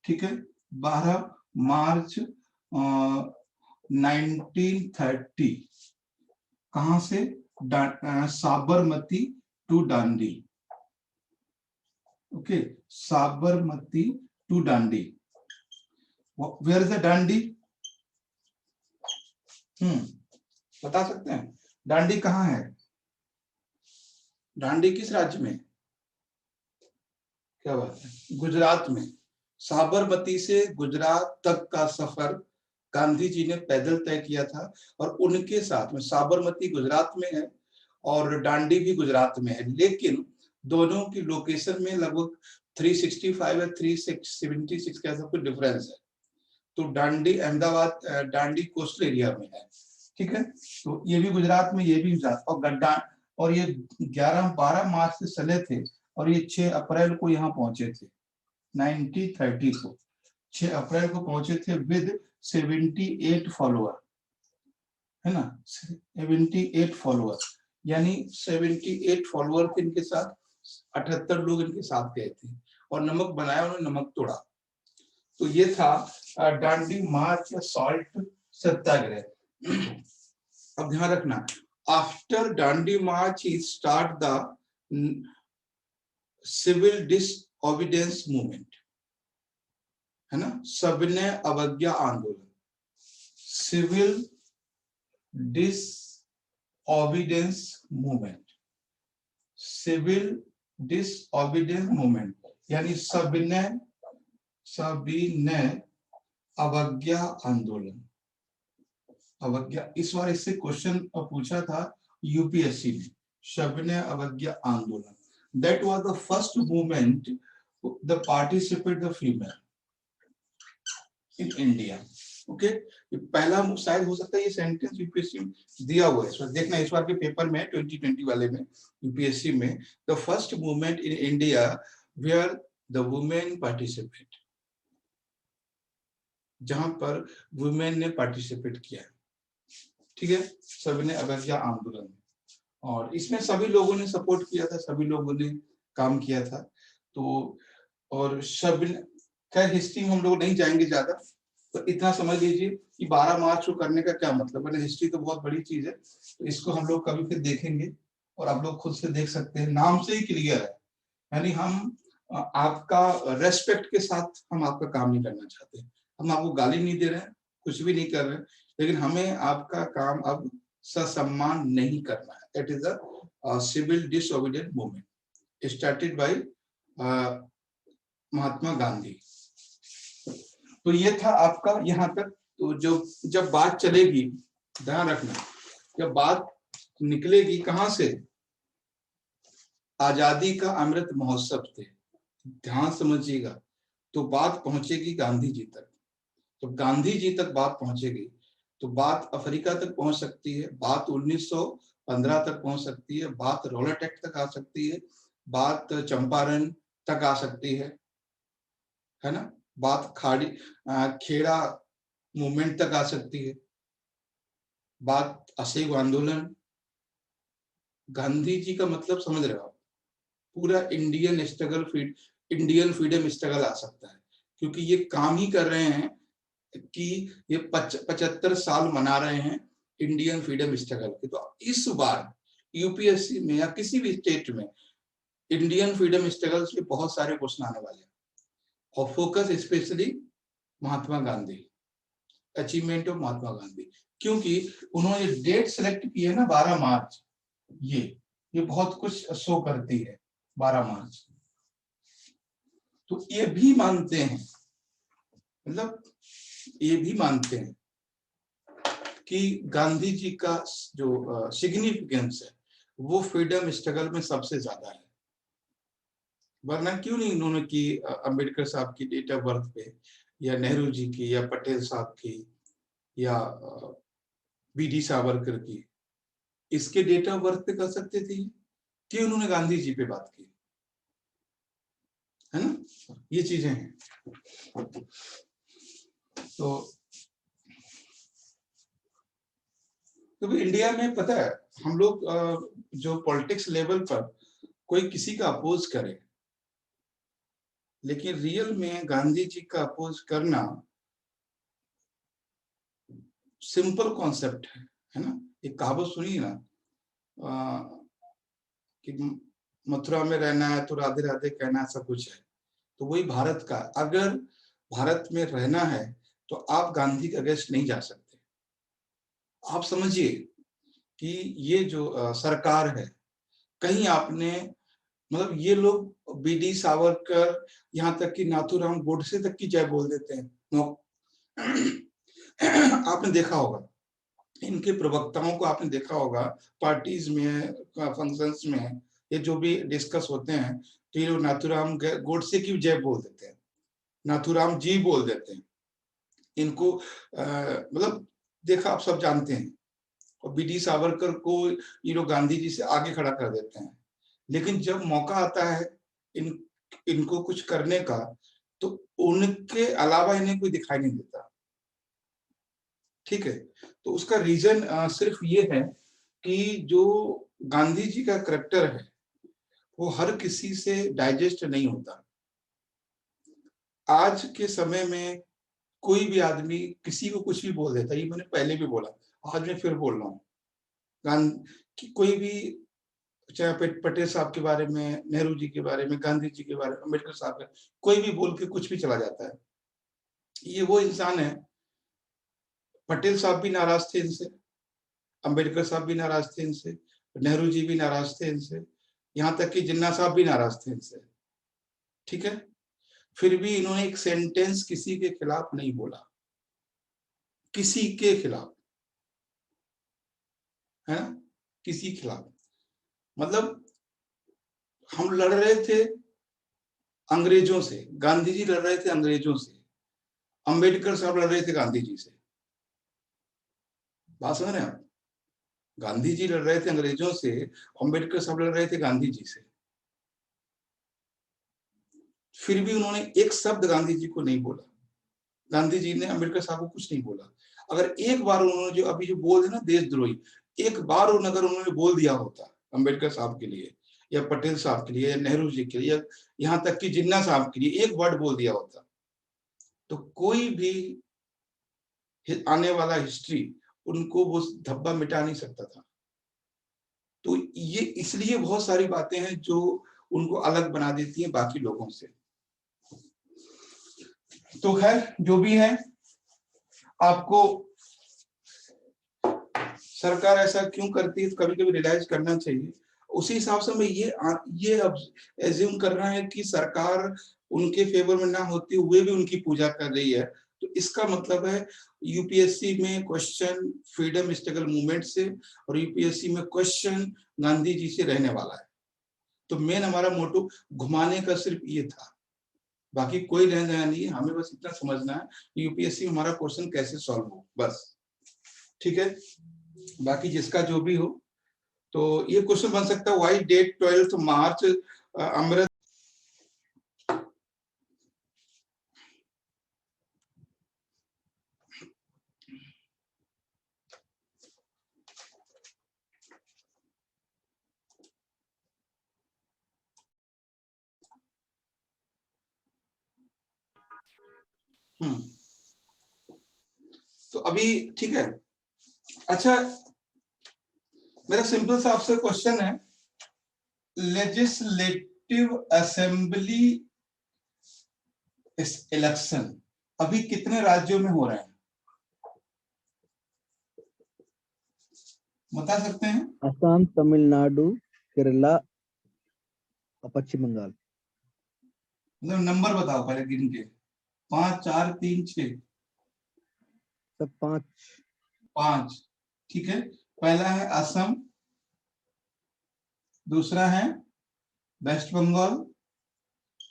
Speaker 1: ठीक है, 12 मार्च 1930। कहां से? Sabarmati to Dandi. Okay, Sabarmati to Dandi. Where is the Dandi? बता सकते हैं दांडी कहाँ है? दांडी किस राज्य में? क्या बात है, गुजरात में। साबरमती से गुजरात तक का सफर गांधी जी ने पैदल तय किया था, और उनके साथ में साबरमती गुजरात में है और दांडी भी गुजरात में है, लेकिन दोनों की लोकेशन में लगभग 365 या 376 का ऐसा कुछ डिफरेंस है। तो दांडी अहमदाबाद, दांडी कोस्टल एरिया में है, ठीक है। तो ये भी गुजरात में, ये भी गुजरात। और गड्डा, और ये 12 मार्च से चले थे और ये 6 अप्रैल को यहाँ पहुंचे थे, 1930 को 6 अप्रैल को पहुंचे थे विद 78 फॉलोअर, है ना, 78 फॉलोअर, यानी 78 फॉलोअर थे इनके साथ, 78 लोग इनके साथ गए थे और नमक बनाया, उन्होंने नमक तोड़ा। तो ये था दांडी मार्च या सॉल्ट सत्याग्रह। अब ध्यान रखना, आफ्टर दांडी मार्च ही start the civil disobedience movement, है ना, सविनय अवज्ञा आंदोलन, civil disobedience movement, civil disobedience movement यानी सविनय अवज्ञा आंदोलन। अवज्ञा, इस बार इससे क्वेश्चन पूछा था यूपीएससी ने, सविनय अवज्ञा आंदोलन। That was the first movement the participate the female in India. Okay, ये पहला शायद हो सकता है, ये सेंटेंस यूपीएससी में दिया हुआ है, so देखना इस बार के पेपर में 2020 वाले में यूपीएससी में, the first movement in India where the women participate, जहां पर वुमेन ने पार्टिसिपेट किया, ठीक है, सविनय अवज्ञा आंदोलन में। और इसमें सभी लोगों ने सपोर्ट किया था, सभी लोगों ने काम किया था। तो और सविनय, खैर हिस्ट्री में हम लोग नहीं जाएंगे ज्यादा, तो इतना समझ लीजिए कि 12 मार्च को करने का क्या मतलब है। हिस्ट्री तो बहुत बड़ी चीज है, तो इसको हम लोग कभी फिर देखेंगे और आप लोग खुद से देख सकते हैं, नाम से ही क्लियर है। यानी हम आपका रेस्पेक्ट के साथ हम आपका काम नहीं करना चाहते, हम आपको गाली नहीं दे रहे हैं, कुछ भी नहीं कर रहे हैं, लेकिन हमें आपका काम अब ससम्मान नहीं करना है। It is a civil disobedient movement started by Mahatma Gandhi. तो ये था आपका यहाँ तक। तो जो जब बात चलेगी, ध्यान रखना, जब बात निकलेगी कहां से, आजादी का अमृत महोत्सव थे, ध्यान समझिएगा, तो बात पहुंचेगी गांधी जी तक। तो गांधी जी तक बात पहुंचेगी तो बात अफ्रीका तक पहुंच सकती है, बात 1915 तक पहुंच सकती है, बात रॉलेट एक्ट तक आ सकती है, बात चंपारण तक आ सकती है ना, बात खेड़ा मूवमेंट तक आ सकती है। बात असहयोग आंदोलन, गांधी जी का मतलब समझ रहे हो आप, पूरा इंडियन फ्रीडम स्ट्रगल आ सकता है, क्योंकि ये काम ही कर रहे हैं कि ये 75 साल मना रहे हैं इंडियन फ्रीडम स्ट्रगल के। तो इस बार यूपीएससी में या किसी भी स्टेट में इंडियन फ्रीडम स्ट्रगल से बहुत सारे क्वेश्चन आने वाले हैं, और focus specially Mahatma Gandhi, achievement of Mahatma Gandhi, क्योंकि उन्होंने डेट सेलेक्ट की है ना 12 मार्च, ये बहुत कुछ शो करती है 12 मार्च। तो ये भी मानते हैं, मतलब ये भी मानते हैं कि गांधी जी का जो सिग्निफिकेंस है वो फ्रीडम स्ट्रगल में सबसे ज्यादा है। वरना क्यों नहीं उन्होंने की अंबेडकर साहब की डेट ऑफ बर्थ पे, या नेहरू जी की, या पटेल साहब की, या बीडी सावरकर की, इसके डेट ऑफ बर्थ पे कर सकते थे, क्यों उन्होंने गांधी जी पे बात की, है ना? ये चीजें हैं। तो क्योंकि इंडिया में पता है, हम लोग जो पॉलिटिक्स लेवल पर कोई किसी का अपोज करे, लेकिन रियल में गांधी जी का अपोज करना सिंपल कॉन्सेप्ट है ना? एक कहावत सुनी ना, कि मथुरा में रहना है तो राधे राधे कहना, ऐसा कुछ है। तो वही भारत का, अगर भारत में रहना है तो आप गांधी के अगेंस्ट नहीं जा सकते। आप समझिए कि ये जो सरकार है, कहीं आपने, मतलब ये लोग बीडी सावरकर, यहाँ तक कि नाथूराम गोडसे तक की जय बोल देते हैं। आपने देखा होगा, इनके प्रवक्ताओं को आपने देखा होगा, पार्टीज में, फंक्शंस में, ये जो भी डिस्कस होते हैं, तो ये लोग नाथूराम गोडसे की जय बोल देते हैं, नाथूराम जी बोल देते हैं। इनको मतलब देखा, आप सब जानते हैं। और बीडी सावरकर को ये लोग गांधी जी से आगे खड़ा कर देते हैं, लेकिन जब मौका आता है इनको कुछ करने का, तो उनके अलावा इन्हें कोई दिखाई नहीं देता। ठीक है, तो उसका रीजन सिर्फ ये है कि जो गांधी जी का करैक्टर है वो हर किसी से डाइजेस्ट नहीं होता। आज के समय में कोई भी आदमी किसी को कुछ भी बोल देता है, ये मैंने पहले भी बोला, आज मैं फिर बोल रहा हूँ। गांधी कोई भी, चाहे पटेल साहब के बारे में, नेहरू जी के बारे में, गांधी जी के बारे में, अम्बेडकर साहब के, कोई भी बोल के कुछ भी चला जाता है। ये वो इंसान है, पटेल साहब भी नाराज थे इनसे, अम्बेडकर साहब भी नाराज थे इनसे, नेहरू जी भी नाराज थे इनसे, यहाँ तक कि जिन्ना साहब भी नाराज थे इनसे। ठीक है, फिर भी इन्होंने एक सेंटेंस किसी के खिलाफ नहीं बोला, किसी के खिलाफ, है ना? किसी के खिलाफ, मतलब हम लड़ रहे थे अंग्रेजों से, गांधी जी लड़ रहे थे अंग्रेजों से, अंबेडकर साहब लड़ रहे थे गांधी जी से। बात समझ रहे हैं आप? गांधी जी लड़ रहे थे अंग्रेजों से, अंबेडकर साहब लड़ रहे थे गांधी जी से, फिर भी उन्होंने एक शब्द गांधी जी को नहीं बोला। गांधी जी ने अंबेडकर साहब को कुछ नहीं बोला। अगर एक बार उन्होंने जो अभी जो बोल दिया ना देशद्रोही, एक बार अगर उन्होंने बोल दिया होता अंबेडकर साहब के लिए, या पटेल साहब के लिए, या नेहरू जी के लिए, या यहाँ तक कि जिन्ना साहब के लिए एक वर्ड बोल दिया होता, तो कोई भी आने वाला हिस्ट्री उनको वो धब्बा मिटा नहीं सकता था। तो ये इसलिए बहुत सारी बातें हैं जो उनको अलग बना देती हैं बाकी लोगों से। तो खैर जो भी है, आपको सरकार ऐसा क्यों करती है तो कभी कभी रियलाइज करना चाहिए। उसी हिसाब से मैं ये अब एज्यूम कर रहा है कि सरकार उनके फेवर में ना होते हुए भी उनकी पूजा कर रही है, तो इसका मतलब है यूपीएससी में क्वेश्चन फ्रीडम स्ट्रगल मूवमेंट से, और यूपीएससी में क्वेश्चन गांधी जी से रहने वाला है। तो मेन हमारा मोटो घुमाने का सिर्फ ये था, बाकी कोई रहना नहीं है। हमें बस इतना समझना है यूपीएससी में हमारा क्वेश्चन कैसे सॉल्व हो, बस। ठीक है, बाकी जिसका जो भी हो। तो ये क्वेश्चन बन सकता है, व्हाई डेट 12 मार्च अमृत अभी ठीक है। अच्छा, मेरा सिंपल सा आपसे क्वेश्चन है, लेजिस्लेटिव असेंबली इलेक्शन अभी कितने राज्यों में हो रहे हैं, बता सकते हैं?
Speaker 3: असम, तमिलनाडु, केरला और पश्चिम बंगाल।
Speaker 1: मतलब नंबर बताओ पहले गिन के, 5 4 3 6।
Speaker 3: सब 5।
Speaker 1: 5, ठीक है। पहला है असम, दूसरा है वेस्ट बंगाल,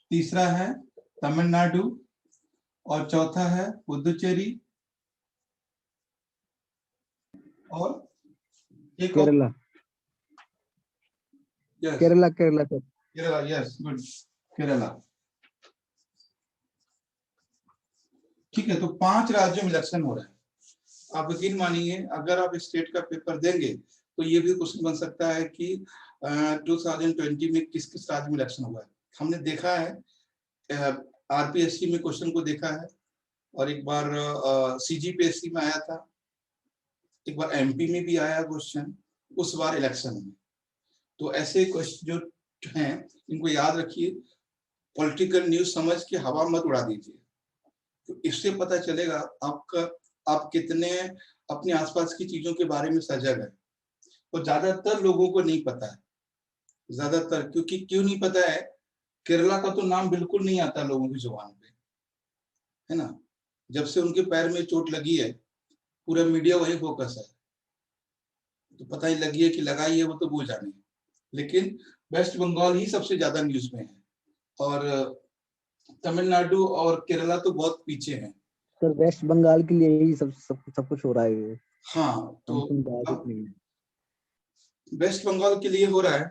Speaker 1: तीसरा है तमिलनाडु और चौथा है पुदुचेरी और एक और।
Speaker 3: Kerala.
Speaker 1: Yes
Speaker 3: Kerala Kerala sir.
Speaker 1: Kerala, yes good, Kerala. ठीक है, तो 5 राज्यों में इलेक्शन हो रहा है। आप यकीन मानिए, अगर आप स्टेट का पेपर देंगे तो ये भी क्वेश्चन बन सकता है कि 2020 में किस किस राज्य में इलेक्शन हुआ है। हमने देखा है आरपीएससी में क्वेश्चन को देखा है, और एक बार सीजीपीएससी में आया था, एक बार एमपी में भी आया क्वेश्चन, उस बार इलेक्शन में। तो ऐसे क्वेश्चन जो हैं इनको याद रखिए, पॉलिटिकल न्यूज समझ के हवा मत उड़ा दीजिए, तो इससे पता चलेगा आपका आप कितने अपने आसपास की चीजों के बारे में सजग है। और ज्यादातर लोगों को नहीं पता है, ज्यादातर, क्योंकि क्यों नहीं पता है, केरला का तो नाम बिल्कुल नहीं आता लोगों की जुबान पे, है ना। जब से उनके पैर में चोट लगी है पूरा मीडिया वही फोकस है, तो पता ही लगी है कि लगाई है वो तो वो जाने। लेकिन वेस्ट बंगाल ही सबसे ज्यादा न्यूज में है, और तमिलनाडु और केरला तो बहुत पीछे हैं।
Speaker 3: सर वेस्ट बंगाल के लिए ही सब कुछ हो रहा है।
Speaker 1: हाँ, तो
Speaker 3: अब
Speaker 1: वेस्ट बंगाल के लिए हो रहा है,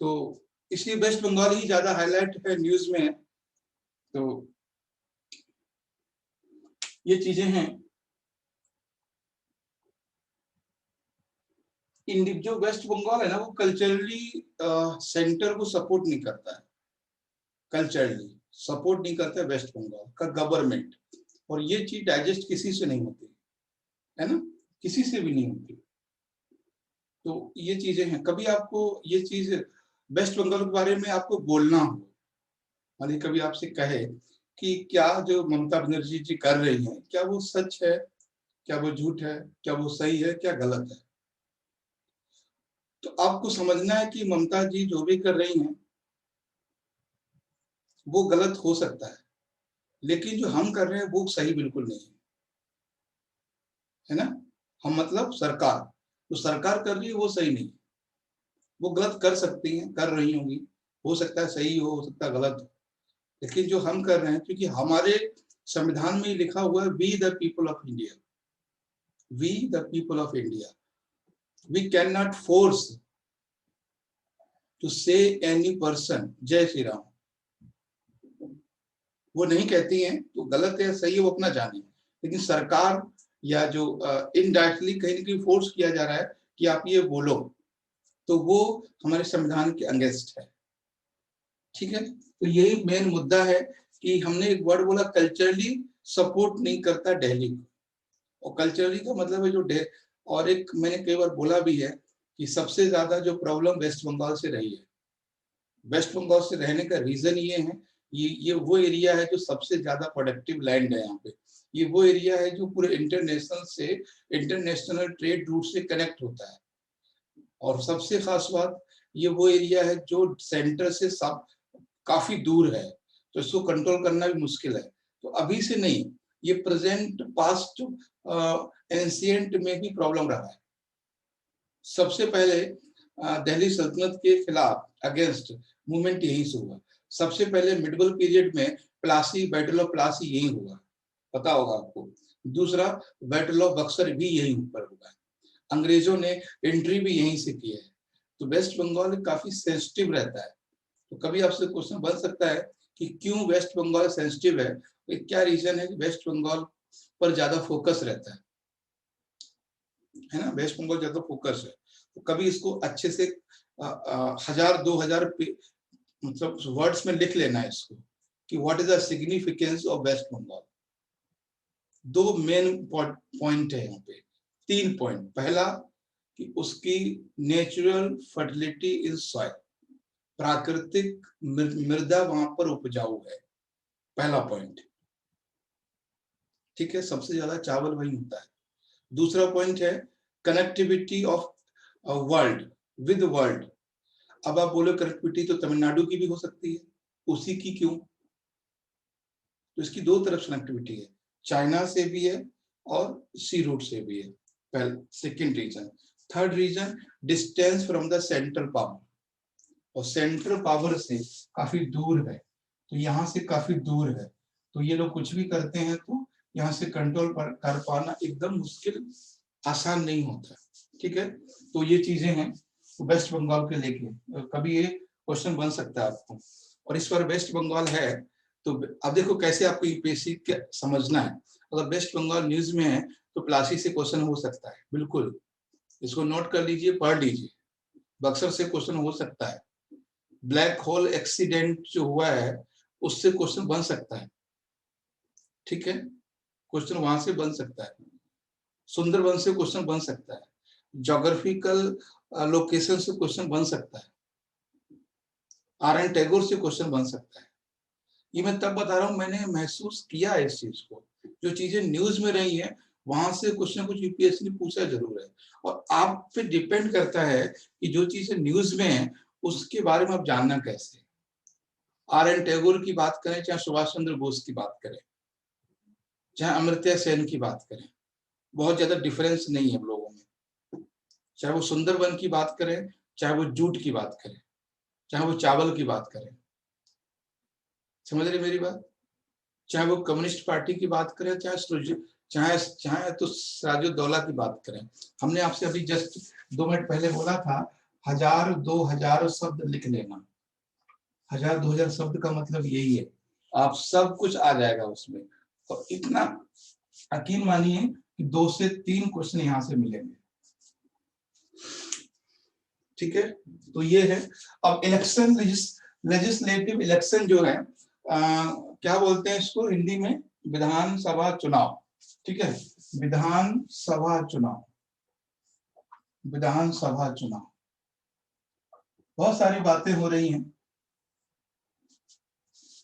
Speaker 1: तो इसलिए वेस्ट बंगाल ही ज्यादा हाईलाइट है न्यूज में। तो ये चीजें हैं। जो वेस्ट बंगाल है ना, वो कल्चरली सेंटर को सपोर्ट नहीं करता है, कल्चरली सपोर्ट नहीं करता है वेस्ट बंगाल का गवर्नमेंट। और ये चीज डाइजेस्ट किसी से नहीं होती है ना, किसी से भी नहीं होती। तो ये चीजें हैं, कभी आपको ये चीज वेस्ट बंगाल के बारे में आपको बोलना हो, मानिए कभी आपसे कहे कि क्या जो ममता बनर्जी जी कर रही हैं, क्या वो सच है, क्या वो झूठ है, क्या वो सही है, क्या गलत है, तो आपको समझना है कि ममता जी जो भी कर रही हैं वो गलत हो सकता है, लेकिन जो हम कर रहे हैं वो सही बिल्कुल नहीं है ना। हम मतलब सरकार, जो सरकार कर रही है वो सही नहीं, वो गलत कर सकती हैं, कर रही होंगी, हो सकता है सही हो सकता है गलत हो, लेकिन जो हम कर रहे हैं, क्योंकि हमारे संविधान में लिखा हुआ है we the people of India, we the people of India, we can not force to say any person Jai Shri Ram. वो नहीं कहती हैं तो गलत है सही है वो अपना जाने, लेकिन सरकार या जो इनडायरेक्टली कहीं ना कहीं फोर्स किया जा रहा है कि आप ये बोलो, तो वो हमारे संविधान के अगेंस्ट है। ठीक है, तो यही मेन मुद्दा है कि हमने एक वर्ड बोला कल्चरली सपोर्ट नहीं करता दिल्ली को, और कल्चरली का मतलब है जो और एक मैंने कई बार बोला भी है कि सबसे ज्यादा जो प्रॉब्लम वेस्ट बंगाल से रही है, वेस्ट बंगाल से रहने का रीजन ये है, ये वो एरिया है जो सबसे ज्यादा प्रोडक्टिव लैंड है यहाँ पे, ये वो एरिया है जो पूरे इंटरनेशनल ट्रेड रूट से कनेक्ट होता है, और सबसे खास बात ये वो एरिया है जो सेंटर से सब काफी दूर है, तो इसको कंट्रोल करना भी मुश्किल है। तो अभी से नहीं, ये प्रेजेंट पास्ट एंशिएंट में भी प्रॉब्लम रहा है। सबसे पहले दिल्ली सल्तनत के खिलाफ अगेंस्ट मूवमेंट यहीं से हुआ, सबसे पहले मिडिवल पीरियड में प्लासी, बैटल ऑफ प्लासी यहीं हुआ, पता होगा आपको। दूसरा बैटल ऑफ बक्सर भी यहीं पर हुआ है, अंग्रेजों ने एंट्री भी यहीं से की है। तो वेस्ट बंगाल काफी सेंसिटिव रहता है, तो कभी आपसे क्वेश्चन बन सकता है कि क्यों वेस्ट बंगाल सेंसिटिव है, तो क्या रीजन है कि वेस्ट बंगाल पर ज्यादा फोकस रहता है ना, वेस्ट बंगाल ज्यादा फोकस है। तो कभी इसको अच्छे से 1000-2000 मतलब वर्ड्स में लिख लेना है इसको कि what is the significance of West Bengal. दो मेन पॉइंट है यहाँ पे, 3 पॉइंट। पहला कि उसकी नेचुरल फर्टिलिटी इन सॉइल, प्राकृतिक मृदा वहां पर उपजाऊ है, पहला पॉइंट। ठीक है, सबसे ज्यादा चावल वही होता है। दूसरा पॉइंट है connectivity of world with world. अब आप बोलो कनेक्टिविटी तो तमिलनाडु की भी हो सकती है, उसी की क्यों? तो इसकी दो तरफ से कनेक्टिविटी है, चाइना से भी है और सी रूट से भी है, पहले। Second reason. Third reason, distance from the central power, और सेंट्रल पावर से काफी दूर है, तो यहाँ से काफी दूर है, तो ये लोग कुछ भी करते हैं तो यहाँ से कंट्रोल कर पाना एकदम मुश्किल, आसान नहीं होता। ठीक है, तो ये चीजें हैं वेस्ट बंगाल के लेके, कभी ये क्वेश्चन बन सकता है आपको। और इस बार वेस्ट बंगाल है, तो अब देखो कैसे आपको यूपीएससी समझना है। अगर वेस्ट बंगाल न्यूज में है तो प्लासी से क्वेश्चन हो सकता है, बिल्कुल, इसको नोट कर लीजिए, पढ़ लीजिए। बक्सर से क्वेश्चन हो सकता है, ब्लैक होल एक्सीडेंट जो हुआ है उससे क्वेश्चन बन सकता है। ठीक है, क्वेश्चन वहां से बन सकता है, सुंदरबन से क्वेश्चन बन सकता है, ज्योग्राफिकल लोकेशन से क्वेश्चन बन सकता है, आर.एन. टैगोर से क्वेश्चन बन सकता है। ये मैं तब बता रहा हूँ, मैंने महसूस किया है इस चीज को। जो चीजें न्यूज में रही है वहां से कुछ ना कुछ यूपीएससी ने पूछा जरूर है, और आप पे डिपेंड करता है कि जो चीजें न्यूज में है उसके बारे में आप जानना कैसे। आर.एन. टैगोर की बात करें, चाहे सुभाष चंद्र बोस की बात करें, चाहे अमर्त्य सेन की बात करें, बहुत ज्यादा डिफरेंस नहीं है हम लोगों में। चाहे वो सुंदरबन की बात करें, चाहे वो जूट की बात करें, चाहे वो चावल की बात करें, समझ रहे मेरी बात? चाहे वो कम्युनिस्ट पार्टी की बात करें, चाहे चाहे तो सिराजुद्दौला की बात करें। हमने आपसे अभी जस्ट 2 मिनट पहले बोला था 1000-2000 शब्द लिख लेना। 1000-2000 शब्द का मतलब यही है, आप सब कुछ आ जाएगा उसमें। और इतना यकीन मानिए कि 2 से 3 क्वेश्चन यहाँ से मिलेंगे। ठीक है, तो ये है। अब इलेक्शन, लेजिस्लेटिव इलेक्शन जो है, क्या बोलते हैं इसको हिंदी में? विधानसभा चुनाव। ठीक है, विधानसभा चुनाव, विधानसभा चुनाव, बहुत सारी बातें हो रही हैं।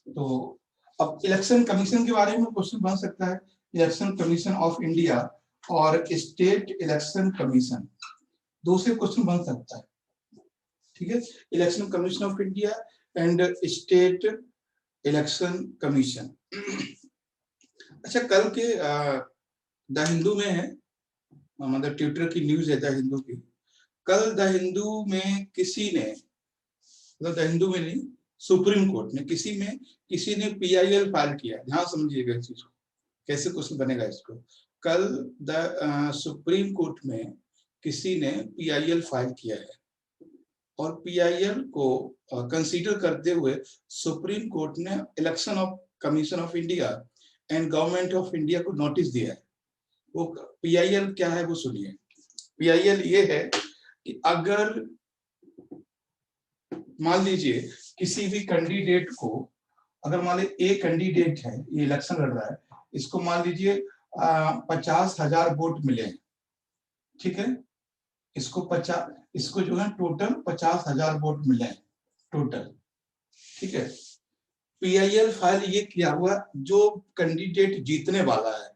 Speaker 1: तो अब इलेक्शन कमीशन के बारे में क्वेश्चन बन सकता है, इलेक्शन कमीशन ऑफ इंडिया और स्टेट इलेक्शन कमीशन, दो से क्वेश्चन बन सकता है। ठीक है, election commission of India and state election commission. अच्छा, कल के द हिंदू में है, मतलब ट्विटर की न्यूज है द हिंदू की। कल द हिंदू में किसी ने, मतलब द हिंदू में नहीं, सुप्रीम कोर्ट ने, किसी ने PIL फाइल किया। ध्यान समझिएगा इस चीज को, कैसे क्वेश्चन बनेगा इसको। कल द सुप्रीम कोर्ट में किसी ने PIL फाइल किया है, और PIL को कंसीडर करते हुए सुप्रीम कोर्ट ने election of commission of India and government of India को नोटिस दिया है। वो PIL क्या है वो सुनिए। PIL ये है कि अगर मान लीजिए किसी भी कैंडिडेट को, अगर मान लीजिए एक कैंडिडेट है, ये इलेक्शन लड़ रहा है, इसको मान लीजिए 50,000 वोट मिले। ठीक है, इसको जो है टोटल 50,000 वोट मिले टोटल। ठीक है, PIL फाइल ये किया हुआ, जो कैंडिडेट जीतने वाला है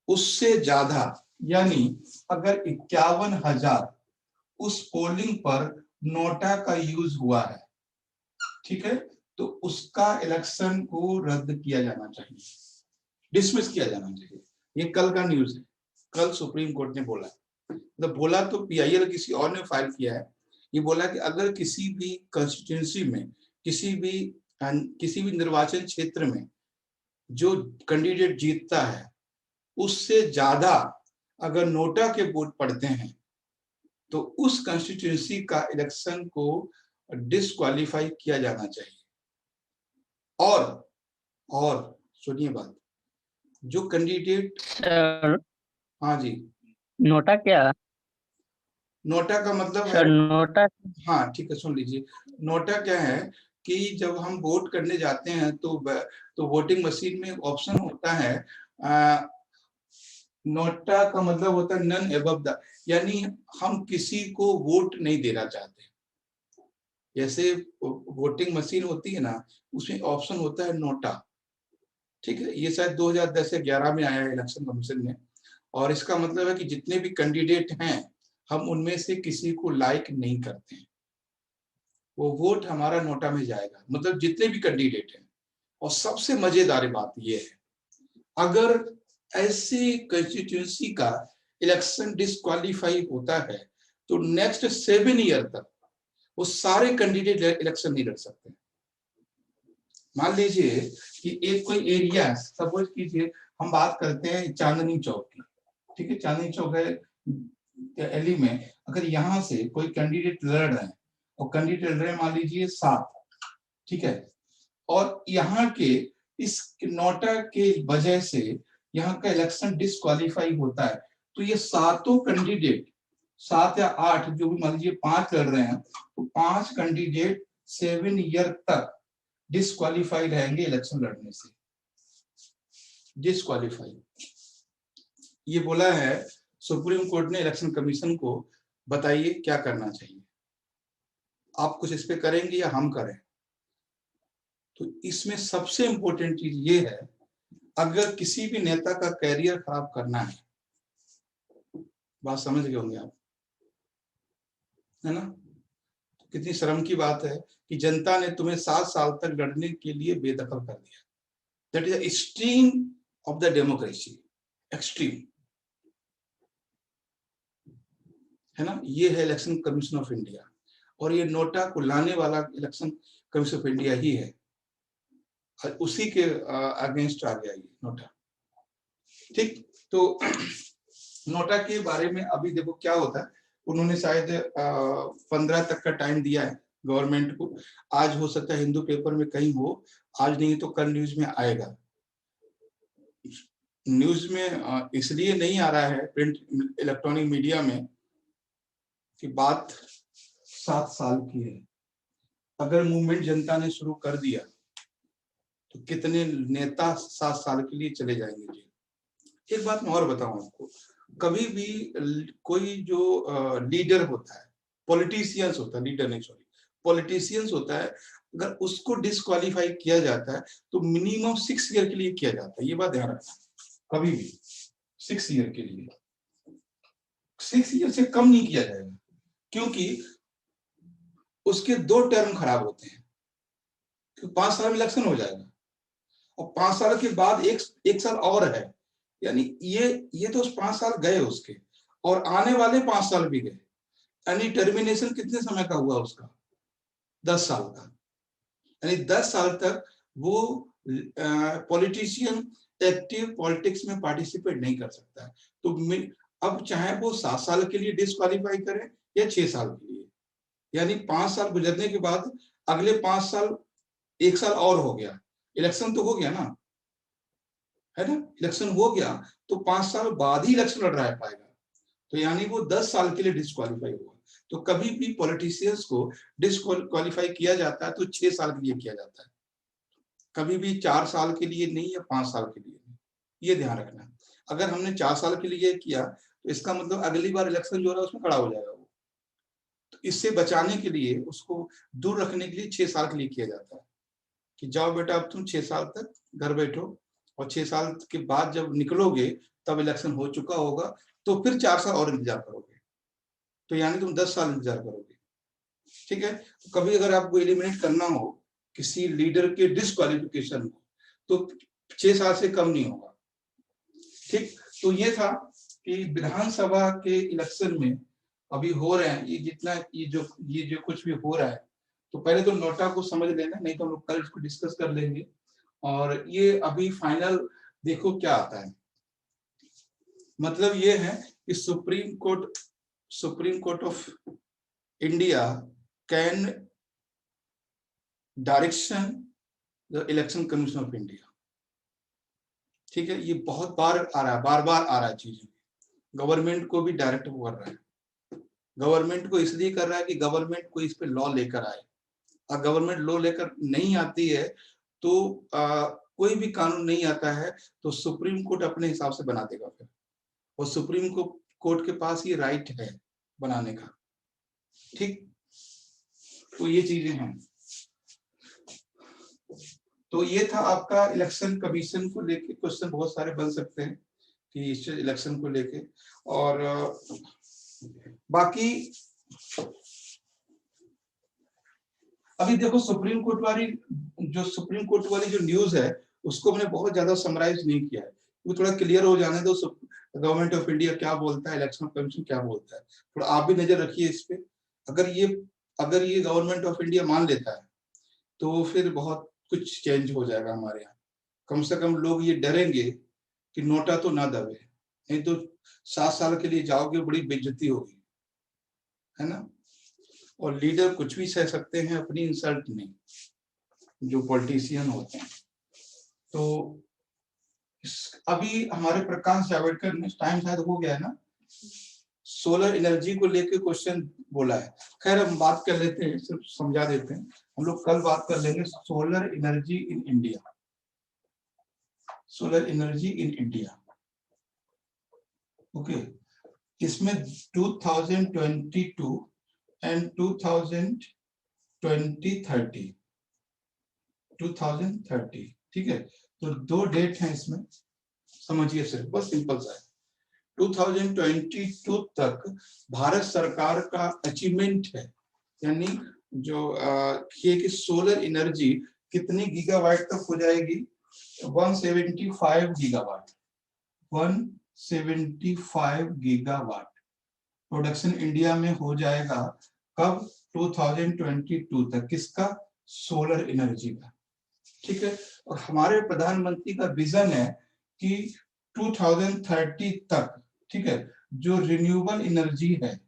Speaker 1: उससे ज्यादा, यानी अगर 51,000 उस पोलिंग पर नोटा का यूज हुआ है, ठीक है, तो उसका इलेक्शन को रद्द किया जाना चाहिए, डिसमिस किया जाना चाहिए। ये कल का न्यूज है, कल सुप्रीम कोर्ट ने बोला। तो बोला तो PIL किसी और ने फाइल किया है। ये बोला कि अगर किसी भी कंस्टिट्यूंसी में, किसी भी निर्वाचन क्षेत्र में जो कैंडिडेट जीतता है उससे ज्यादा अगर नोटा के वोट पड़ते हैं तो उस कंस्टिट्यूंसी का इलेक्शन को डिस्क्वालीफाई किया जाना चाहिए। और सुनिए बात, जो कैंडिडेट,
Speaker 5: सर
Speaker 1: हाँ जी,
Speaker 5: नोटा क्या?
Speaker 1: नोटा का मतलब है,
Speaker 5: सर नोटा,
Speaker 1: हाँ ठीक है सुन लीजिए। नोटा क्या है कि जब हम वोट करने जाते हैं तो वोटिंग मशीन में ऑप्शन होता है नोटा का मतलब होता है नन एबव द, यानी हम किसी को वोट नहीं देना चाहते। जैसे वोटिंग मशीन होती है ना, उसमें ऑप्शन होता है नोटा, ठीक है। ये शायद 2010 या 11 में आया है इलेक्शन कमीशन में, और इसका मतलब है कि जितने भी कैंडिडेट हैं हम उनमें से किसी को लाइक नहीं करते हैं, वो वोट हमारा नोटा में जाएगा, मतलब जितने भी कैंडिडेट हैं। और सबसे मजेदार बात ये है, अगर ऐसी कंस्टिट्यूंसी का इलेक्शन डिस्क्वालीफाई होता है तो नेक्स्ट 7 ईयर तक वो सारे कैंडिडेट इलेक्शन नहीं लड़ सकते। मान लीजिए कि एक कोई एरिया, सपोज कीजिए हम बात करते हैं चांदनी चौक की, ठीक है, चांदनी चौक है दिल्ली में, अगर यहाँ से कोई कैंडिडेट लड़ रहे हैं और कैंडिडेट लड़ रहे हैं मान लीजिए 7, ठीक है, और यहाँ के इस नोटा के वजह से यहाँ का इलेक्शन डिस्क्वालीफाई होता है, तो ये सातों कैंडिडेट, 7 या 8 जो भी मान लीजिए 5 लड़ रहे हैं, तो 5 कैंडिडेट 7 ईयर तक डिस्क्वालीफाई रहेंगे इलेक्शन लड़ने से। डिस्क्वालीफाई ये बोला है सुप्रीम कोर्ट ने इलेक्शन कमीशन को। बताइए क्या करना चाहिए, आप कुछ इस पे करेंगे या हम करें? तो इसमें सबसे इंपॉर्टेंट चीज ये है, अगर किसी भी नेता का कैरियर खराब करना है, बात समझ गए होंगे आप, है ना? कितनी शर्म की बात है कि जनता ने तुम्हें 7 साल तक लड़ने के लिए बेदखल कर दिया। That is extreme of the democracy, extreme, है ना? ये है इलेक्शन कमीशन ऑफ इंडिया, और ये नोटा को लाने वाला इलेक्शन कमीशन ऑफ इंडिया ही है, उसी के अगेंस्ट आ गया ये नोटा, ठीक। तो नोटा के बारे में अभी देखो क्या होता है, उन्होंने शायद 15 तक का टाइम दिया है गवर्नमेंट को। आज हो सकता है हिंदू पेपर में कहीं हो, आज नहीं तो कल न्यूज में आएगा। न्यूज में इसलिए नहीं आ रहा है प्रिंट इलेक्ट्रॉनिक मीडिया में कि बात 7 साल की है। अगर मूवमेंट जनता ने शुरू कर दिया तो कितने नेता 7 साल के लिए चले जाएंगे जी। एक बात मैं और बताऊं आपको, कभी भी कोई जो लीडर होता है, पॉलिटिशियंस होता है, लीडर नहीं सॉरी, पॉलिटिशियंस होता है, अगर उसको डिस्क्वालीफाई किया जाता है तो मिनिमम 6 ईयर के लिए किया जाता है। ये बात ध्यान रखना, कभी भी 6 ईयर के लिए, 6 ईयर से कम नहीं किया जाएगा, क्योंकि उसके 2 टर्म खराब होते हैं, क्योंकि 5 साल में इलेक्शन हो जाएगा और 5 साल के बाद एक साल और है, यानी ये तो 5 साल गए उसके, और आने वाले 5 साल भी गए, यानी टर्मिनेशन कितने समय का हुआ उसका? 10 साल का। यानी 10 साल तक वो पॉलिटिशियन एक्टिव पॉलिटिक्स में पार्टिसिपेट नहीं कर सकता है। तो अब चाहे वो 7 साल के लिए डिस्क्वालीफाई करे या 6 साल के लिए, यानी 5 साल गुजरने के बाद अगले 5 साल, 1 साल और हो गया, इलेक्शन तो हो गया ना, है ना? इलेक्शन हो गया तो 5 साल बाद ही इलेक्शन लड़ रहा पाएगा, तो यानी वो 10 साल के लिए डिस्क्वालीफाई हुआ। तो कभी भी पॉलिटिशियंस को डिस्क्वालीफाई किया जाता है तो 6 साल के लिए किया जाता है, कभी भी 4 साल के लिए नहीं या 5 साल के लिए नहीं, ये ध्यान रखना। अगर हमने 4 साल के लिए किया तो इसका मतलब अगली बार इलेक्शन जो हो रहा है उसमें खड़ा हो जाएगा वो। तो इससे बचाने के लिए, उसको दूर रखने के लिए 6 साल के लिए किया जाता है कि जाओ बेटा अब तुम 6 साल तक घर बैठो, और 6 साल के बाद जब निकलोगे तब इलेक्शन हो चुका होगा, तो फिर 4 साल और इंतजार करोगे, तो यानी तुम 10 साल इंतजार करोगे, ठीक है। कभी अगर आपको एलिमिनेट करना हो किसी लीडर के डिस्क्वालिफिकेशन को तो 6 साल से कम नहीं होगा, ठीक। तो ये था कि विधानसभा के इलेक्शन में अभी हो रहे हैं ये जितना, ये जो कुछ भी हो रहा है, तो पहले तो नोटा को समझ लेना, नहीं तो हम लोग कल इसको डिस्कस कर लेंगे। और ये अभी फाइनल देखो क्या आता है, मतलब ये है कि supreme court of India can direction the election commission of India, ठीक है। ये बहुत बार आ रहा है, बार बार आ रहा है चीज, गवर्नमेंट को भी डायरेक्ट कर रहा है। गवर्नमेंट को इसलिए कर रहा है कि गवर्नमेंट को इस पे लॉ लेकर आए, और गवर्नमेंट लॉ लेकर नहीं आती है तो कोई भी कानून नहीं आता है तो सुप्रीम कोर्ट अपने हिसाब से बना देगा फिर, और सुप्रीम कोर्ट के पास ये राइट है बनाने का। ठीक, तो ये चीजें हैं। तो ये था आपका इलेक्शन कमीशन को लेके क्वेश्चन बहुत सारे बन सकते हैं कि इस इलेक्शन को लेके। और बाकी अभी देखो सुप्रीम कोर्ट वाली जो न्यूज है उसको मैंने बहुत ज्यादा समराइज नहीं किया है, वो थोड़ा क्लियर हो जाने दो। गवर्नमेंट ऑफ इंडिया क्या बोलता है, इलेक्शन कमीशन क्या बोलता है, थोड़ा आप भी नजर रखिए इस पे। अगर ये गवर्नमेंट ऑफ इंडिया मान लेता है तो फिर बहुत कुछ चेंज हो जाएगा हमारे यहाँ। कम से कम लोग ये डरेंगे कि नोटा तो ना दबे, नहीं तो 7 साल के लिए जाओगे, बड़ी बेइज्जती होगी, है ना। और लीडर कुछ भी सह सकते हैं, अपनी इंसल्ट नहीं, जो पॉलिटिशियन होते हैं। तो अभी हमारे प्रकाश जावड़ेकर ने, टाइम शायद हो गया है ना, सोलर एनर्जी को लेके क्वेश्चन बोला है। खैर हम बात कर लेते हैं, सिर्फ समझा देते हैं, हम लोग कल बात कर लेंगे solar energy in India. Solar energy in India, okay. इसमें 2022 एंड 2030, ठीक है। तो 2 डेट हैं इसमें, समझिए सिर्फ, बस सिंपल सा है। 2022 तक भारत सरकार का अचीवमेंट है, यानी जो ये कि सोलर एनर्जी कितनी गीगावाट तक हो जाएगी, 175 गीगावाट। 175 गीगावाट प्रोडक्शन इंडिया में हो जाएगा। कब? 2022 तक। किसका? सोलर एनर्जी का, ठीक है। और हमारे प्रधानमंत्री का विजन है कि 2030 तक, ठीक है, जो रिन्यूएबल एनर्जी है,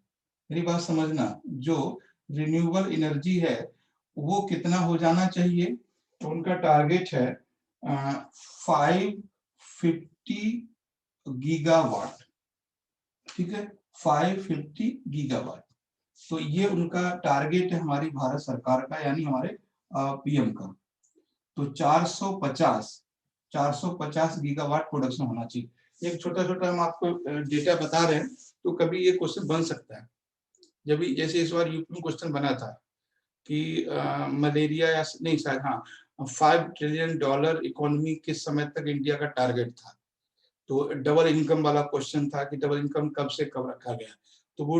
Speaker 1: मेरी बात समझना, जो रिन्यूएबल एनर्जी है वो कितना हो जाना चाहिए, तो उनका टारगेट है 550 गीगावाट, ठीक है, 550 गीगावाट। तो ये उनका टारगेट है हमारी भारत सरकार का, यानी हमारे पीएम का। तो 450 गीगावाट प्रोडक्शन होना चाहिए। एक छोटा छोटा हम आपको डेटा बता रहे हैं, तो कभी ये क्वेश्चन बन सकता है। जब जैसे इस बार यूपी में क्वेश्चन बना था कि मलेरिया या नहीं शायद, हाँ, $5 ट्रिलियन इकोनॉमी किस समय तक इंडिया का टारगेट था। तो डबल इनकम वाला क्वेश्चन था कि डबल इनकम कब से कब रखा गया, तो वो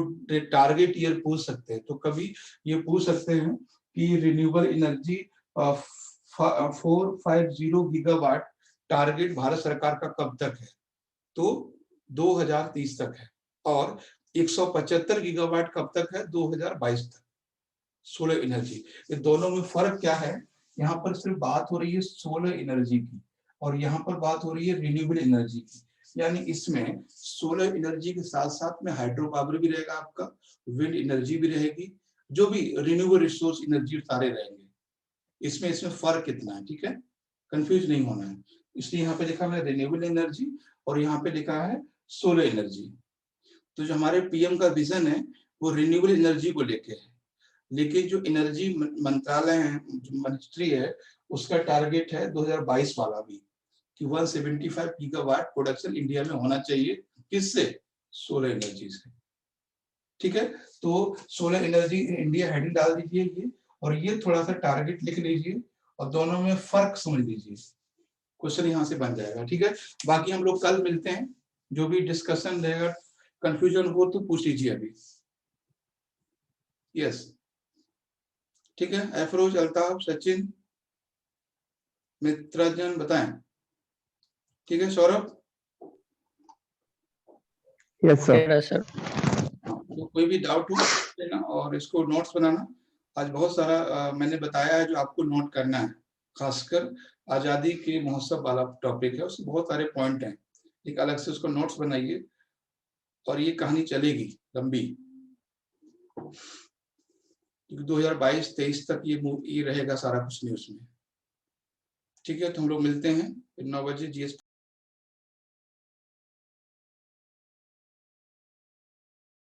Speaker 1: टारगेट ईयर पूछ सकते हैं। तो कभी ये पूछ सकते हैं कि renewable energy 450 gigawatt target Bharat सरकार का कब तक है, तो 2030 तक है। और 175 गीगावाट कब तक है, 2022 तक। सोलर एनर्जी, ये दोनों में फर्क क्या है? यहाँ पर सिर्फ बात हो रही है सोलर एनर्जी की, और यहाँ पर बात हो रही है रिन्यूएबल एनर्जी की। यानी इसमें सोलर एनर्जी के साथ साथ में हाइड्रो पावर भी रहेगा आपका, विंड एनर्जी भी रहेगी, जो भी रिन्यूएबल रिसोर्स एनर्जी सारे रहेंगे। इसमें फर्क कितना है, ठीक है, कंफ्यूज नहीं होना है। इसलिए यहाँ पे लिखा है रिन्यूएबल एनर्जी और यहाँ पे लिखा है सोलर एनर्जी। तो जो हमारे पीएम का विजन है वो रिन्यूएबल एनर्जी को लेके है, लेकिन जो एनर्जी मंत्रालय है, जो मिनिस्ट्री है, उसका टारगेट है 2022 वाला भी कि 175 गीगावाट प्रोडक्शन इंडिया में होना चाहिए। किससे? सोलर एनर्जी से, ठीक है। तो सोलर एनर्जी इंडिया हेडिंग डाल दीजिए ये, और ये थोड़ा सा टारगेट लिख लीजिए, और दोनों में फर्क समझ लीजिए, क्वेश्चन यहाँ से बन जाएगा, ठीक है। बाकी हम लोग कल मिलते हैं, जो भी डिस्कशन रहेगा, कंफ्यूजन हो तो पूछ लीजिए अभी। यस, ठीक है। अफरोज, अल्ताफ, सचिन, मित्रजन बताएं, ठीक है। Saurabh,
Speaker 3: yes sir.
Speaker 5: सर
Speaker 1: तो कोई भी डाउट हो लेना, और इसको नोट्स बनाना। आज बहुत सारा मैंने बताया है जो आपको नोट करना है, खासकर आजादी के महोत्सव वाला टॉपिक है, उसमें बहुत सारे पॉइंट हैं, एक अलग से उसको नोट्स बनाइए, और ये कहानी चलेगी लंबी, क्योंकि 2022-23 तक ये रहेगा सारा कुछ न्यूज में, ठीक है। तो हम लोग मिलते हैं 9 बजे जीएस